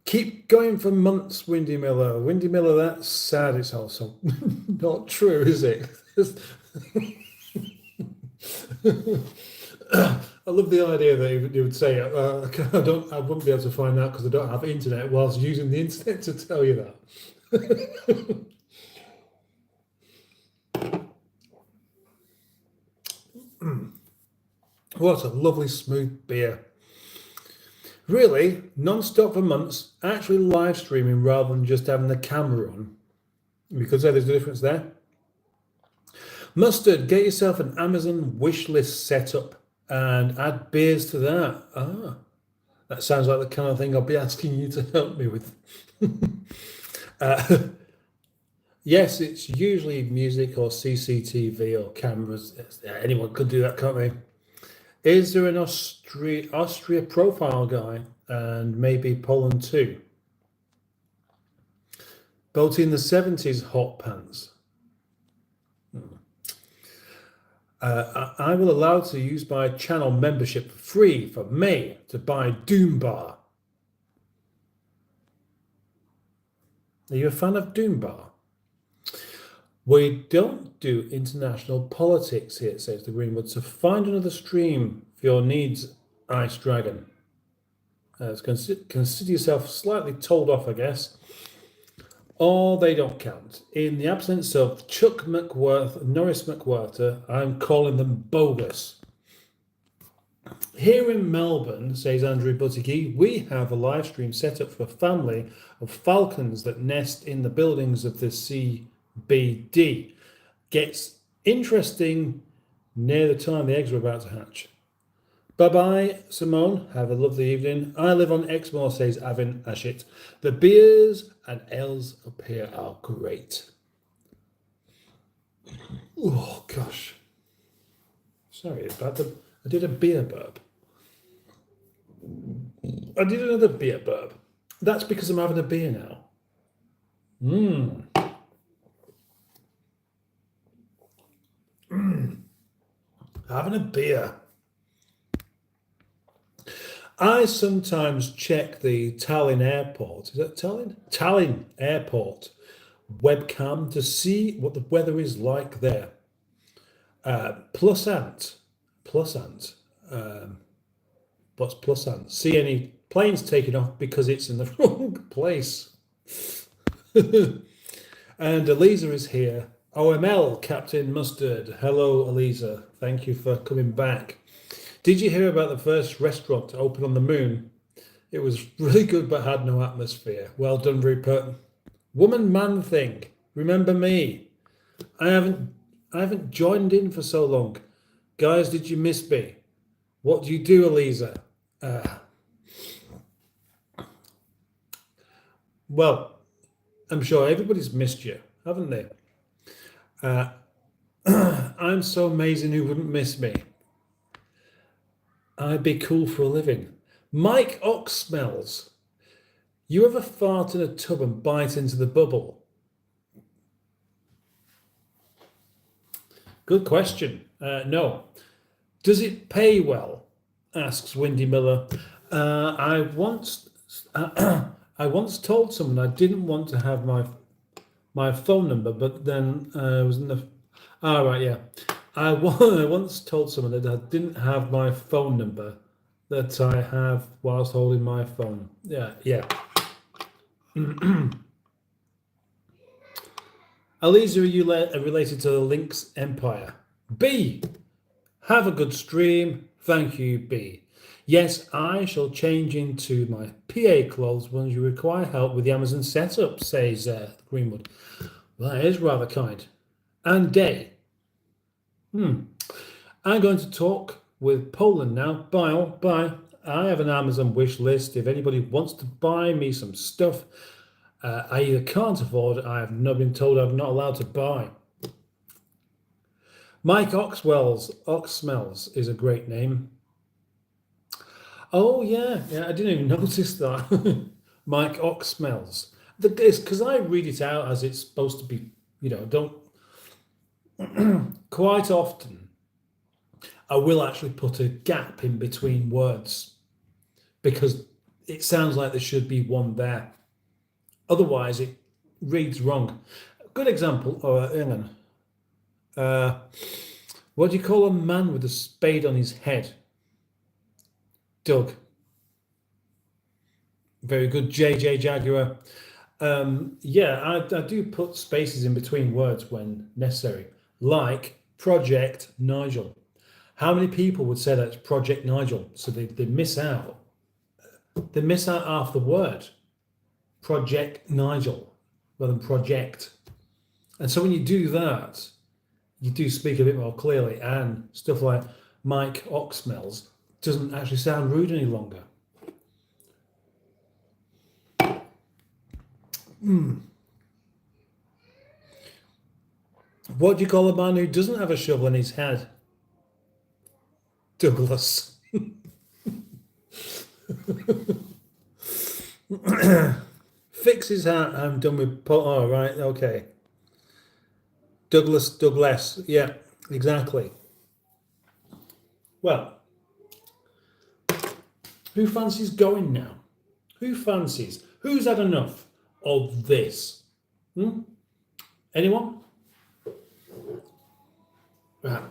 Keep going for months, Windy Miller. Windy Miller, that's sad. It's also not true, is it? I love the idea that he would say, I wouldn't be able to find out because I don't have internet, whilst using the internet to tell you that. What a lovely smooth beer. Really, non-stop for months, actually live streaming rather than just having the camera on. You could say there's a difference there. Mustard, get yourself an Amazon wish list set up and add beers to that. That sounds like the kind of thing I'll be asking you to help me with. Yes, it's usually music or CCTV or cameras. Anyone could do that, can't they? Is there an Austria profile guy and maybe Poland too? Built in the 70s hot pants. I will allow to use my channel membership for free for May to buy Doom Bar. Are you a fan of Doom Bar? We don't do international politics here, says the Greenwood, so find another stream for your needs, Ice Dragon. Consider yourself slightly told off, I guess. Or they don't count. In the absence of Chuck McWorth and Norris McWhirter, I'm calling them bogus. Here in Melbourne, says Andrew Buttigieg, we have a live stream set up for a family of falcons that nest in the buildings of the CBD. Gets interesting near the time the eggs are about to hatch. Bye-bye, Simone. Have a lovely evening. I live on Exmoor, says Avin Ashit. The beers and ales up here are great. Oh, gosh. Sorry about that. I did a beer burp. I did another beer burp. That's because I'm having a beer now. Having a beer. I sometimes check the Tallinn airport. Is that Tallinn? Tallinn airport webcam to see what the weather is like there. Plusant. What's Plusant? See any planes taking off because it's in the wrong place. And Eliza is here. OML, Captain Mustard. Hello, Eliza. Thank you for coming back. Did you hear about the first restaurant to open on the moon? It was really good but had no atmosphere. Well done, Rupert. Woman-man thing. Remember me? I haven't joined in for so long. Guys, did you miss me? What do you do, Eliza? Well, I'm sure everybody's missed you, haven't they? I'm so amazing, who wouldn't miss me? I'd be cool for a living. Mike Ox smells. You ever fart in a tub and bite into the bubble? Good question. No. Does it pay well? Asks Windy Miller. I once, I once told someone I didn't want to have my phone number, but then was in the. Ah, right, yeah. I once told someone that I didn't have my phone number that I have whilst holding my phone. Yeah, yeah. Aliza, are you related to the Lynx Empire? B. Have a good stream. Thank you, B. Yes, I shall change into my PA clothes when you require help with the Amazon setup, says Greenwood. Well, that is rather kind. And Day. I'm going to talk with Poland now. Bye, all. Bye. I have an Amazon wish list. If anybody wants to buy me some stuff I either can't afford, I have not been told I'm not allowed to buy. Mike Oxsmells is a great name. Oh, yeah, I didn't even notice that. Mike Oxsmells. It's because I read it out as it's supposed to be, don't. Quite often, I will actually put a gap in between words because it sounds like there should be one there. Otherwise, it reads wrong. Good example. Oh, hang on. What do you call a man with a spade on his head? Doug. Very good, JJ Jaguar. Yeah, I do put spaces in between words when necessary, like Project Nigel. How many people would say that's Project Nigel? So they miss out. They miss out half the word. Project Nigel rather than project. And so when you do that, you do speak a bit more clearly, and stuff like Mike Oxsmells doesn't actually sound rude any longer. What do you call a man who doesn't have a shovel in his head? Douglas. Fix his hat. I'm done with. Oh, right. Okay. Douglas. Yeah, exactly. Well, who fancies going now? Who fancies? Who's had enough of this? Anyone? Right.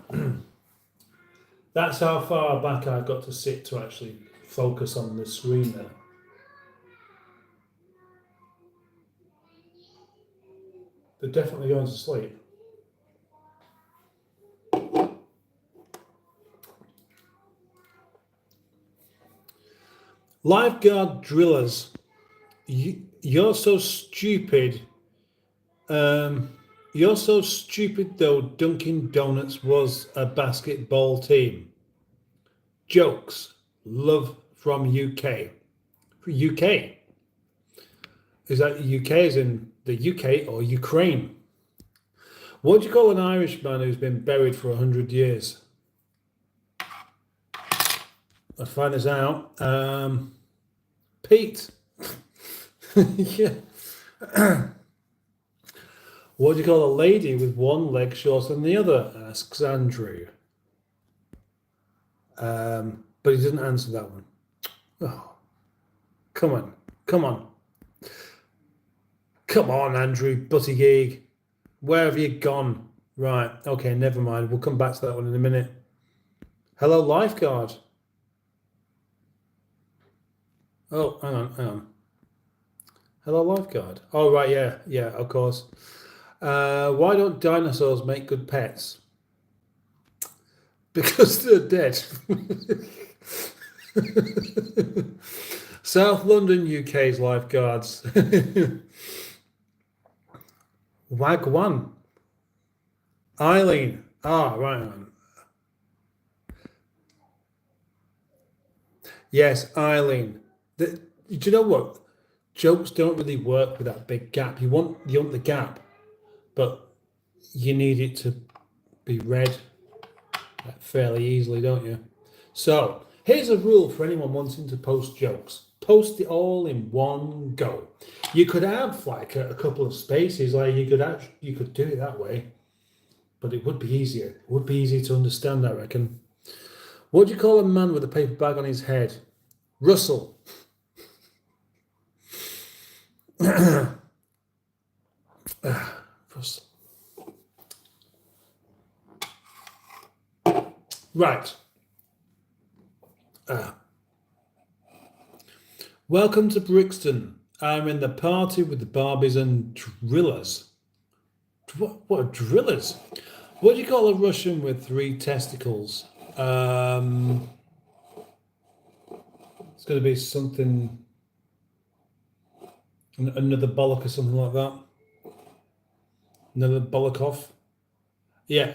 That's how far back I've got to sit to actually focus on the screen there. They're definitely going to sleep. Lifeguard drillers, you're so stupid. You're so stupid though. Dunkin' Donuts was a basketball team. Jokes. Love from UK. UK. Is that UK as in the UK or Ukraine? What do you call an Irishman who's been buried for 100 years? Let's find this out. Pete. Yeah. What do you call a lady with one leg shorter than the other? Asks Andrew. But he doesn't answer that one. Oh, come on, Andrew Buttygig. Where have you gone? Right, okay, never mind. We'll come back to that one in a minute. Hello, lifeguard. Oh, hang on. Hello, lifeguard. Oh, right, yeah, of course. Why don't dinosaurs make good pets? Because they're dead. South London, UK's lifeguards. Wagwan. Eileen. Ah, right. Yes, Eileen. Do you know what? Jokes don't really work with that big gap. You want the gap, but you need it to be read fairly easily, don't you? So Here's a rule for anyone wanting to post jokes. Post it all in one go. You could have like a couple of spaces, like you could do it that way, but it would be easier. It would be easier to understand, I reckon. What do you call a man with a paper bag on his head? Russell. Russell. Right. Welcome to Brixton. I'm in the party with the Barbies and drillers. What are drillers? What do you call a Russian with 3 testicles? It's going to be something, another bollock or something like that. Another Bolokov. Yeah.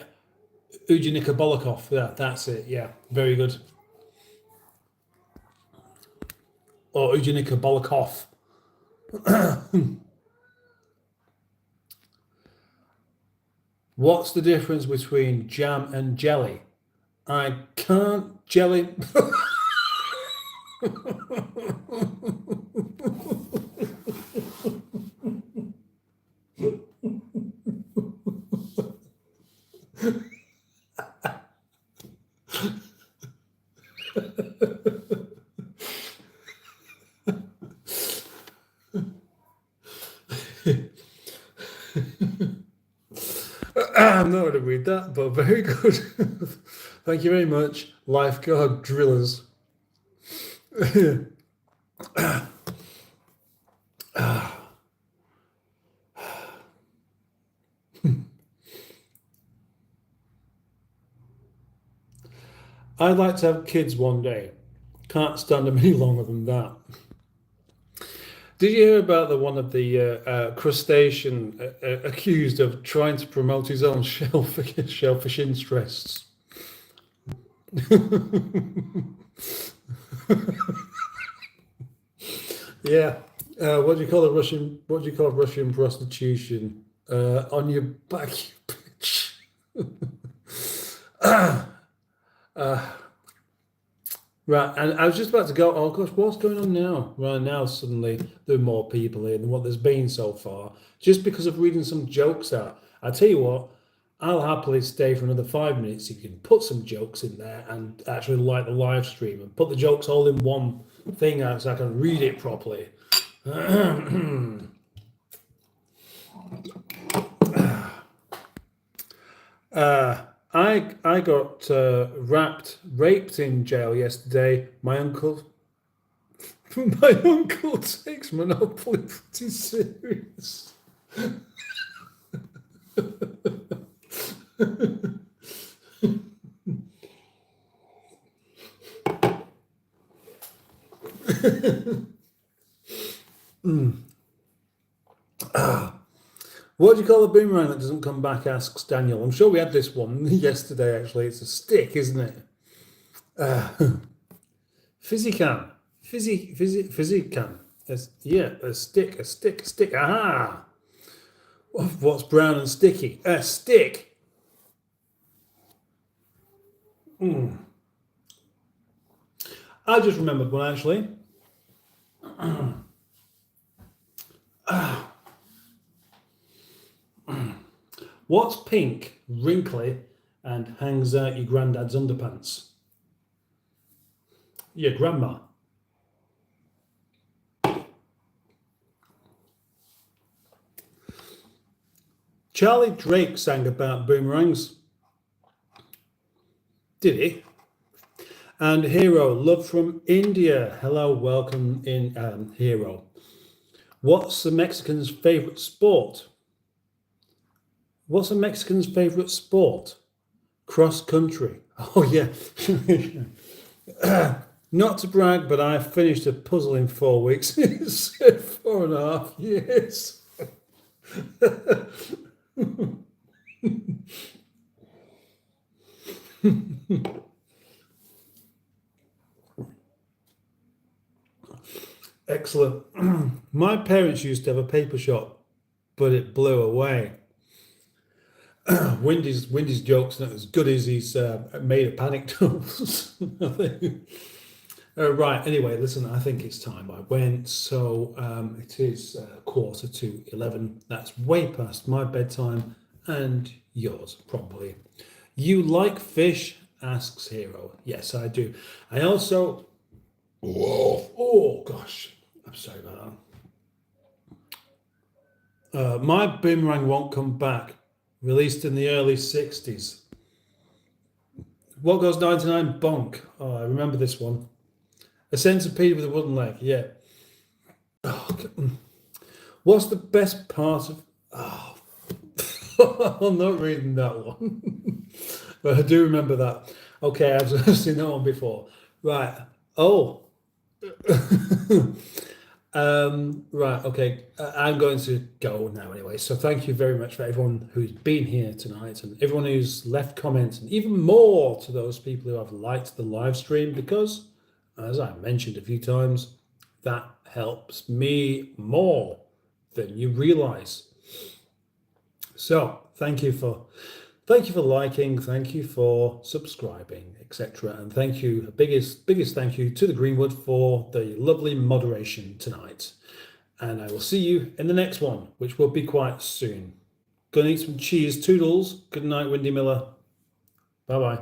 Ujanika Bolokov. Yeah, that's it. Yeah, very good. Or Ujanika Bolokov. What's the difference between jam and jelly? I can't jelly. I'm not going to read that, but very good. Thank you very much, lifeguard drillers. I'd like to have kids one day. Can't stand them any longer than that. Did you hear about the one of the crustacean accused of trying to promote his own shellfish interests? Yeah. What do you call a Russian? What do you call Russian prostitution? On your back, you bitch. Right, and I was just about to go, oh gosh, what's going on now? Right now, suddenly there are more people here than what there's been so far, just because of reading some jokes out. I tell you what, I'll happily stay for another 5 minutes if you can put some jokes in there and actually like the live stream and put the jokes all in one thing out so I can read it properly. I got raped in jail yesterday. My uncle takes Monopoly pretty serious. What do you call a boomerang that doesn't come back? Asks Daniel. I'm sure we had this one yesterday, actually. It's a stick, isn't it? Physican. Physican. Yeah, a stick. Aha! What's brown and sticky? A stick. I just remembered one, actually. What's pink, wrinkly, and hangs out your granddad's underpants? Your grandma. Charlie Drake sang about boomerangs. Did he? And Hero, love from India. Hello, welcome in, Hero. What's the Mexican's favorite sport? What's a Mexican's favorite sport? Cross country. Oh, yeah. Not to brag, but I finished a puzzle in 4 weeks. It said 4.5 years. Excellent. My parents used to have a paper shop, but it blew away. Windy's jokes not as good as he's made of panic tools. Right, anyway, listen, I think it's time I went. So it is 11:15. That's way past my bedtime and yours, probably. You like fish? Asks Hero. Yes, I do. I also. Whoa. Oh, gosh. I'm sorry about that. My boomerang won't come back. Released in the early 60s. What goes 99? Bonk. Oh, I remember this one. A centipede with a wooden leg. Yeah. Oh, what's the best part of. Oh. I'm not reading that one. But I do remember that. Okay, I've seen that one before. Right. Oh. Right, okay. I'm going to go now anyway. So thank you very much for everyone who's been here tonight and everyone who's left comments, and even more to those people who have liked the live stream, because, as I mentioned a few times, that helps me more than you realize. So thank you for liking, thank you for subscribing, etc. And thank you, biggest thank you to the Greenwood for the lovely moderation tonight. And I will see you in the next one, which will be quite soon. Gonna eat some cheese. Toodles. Good night, Windy Miller. Bye bye.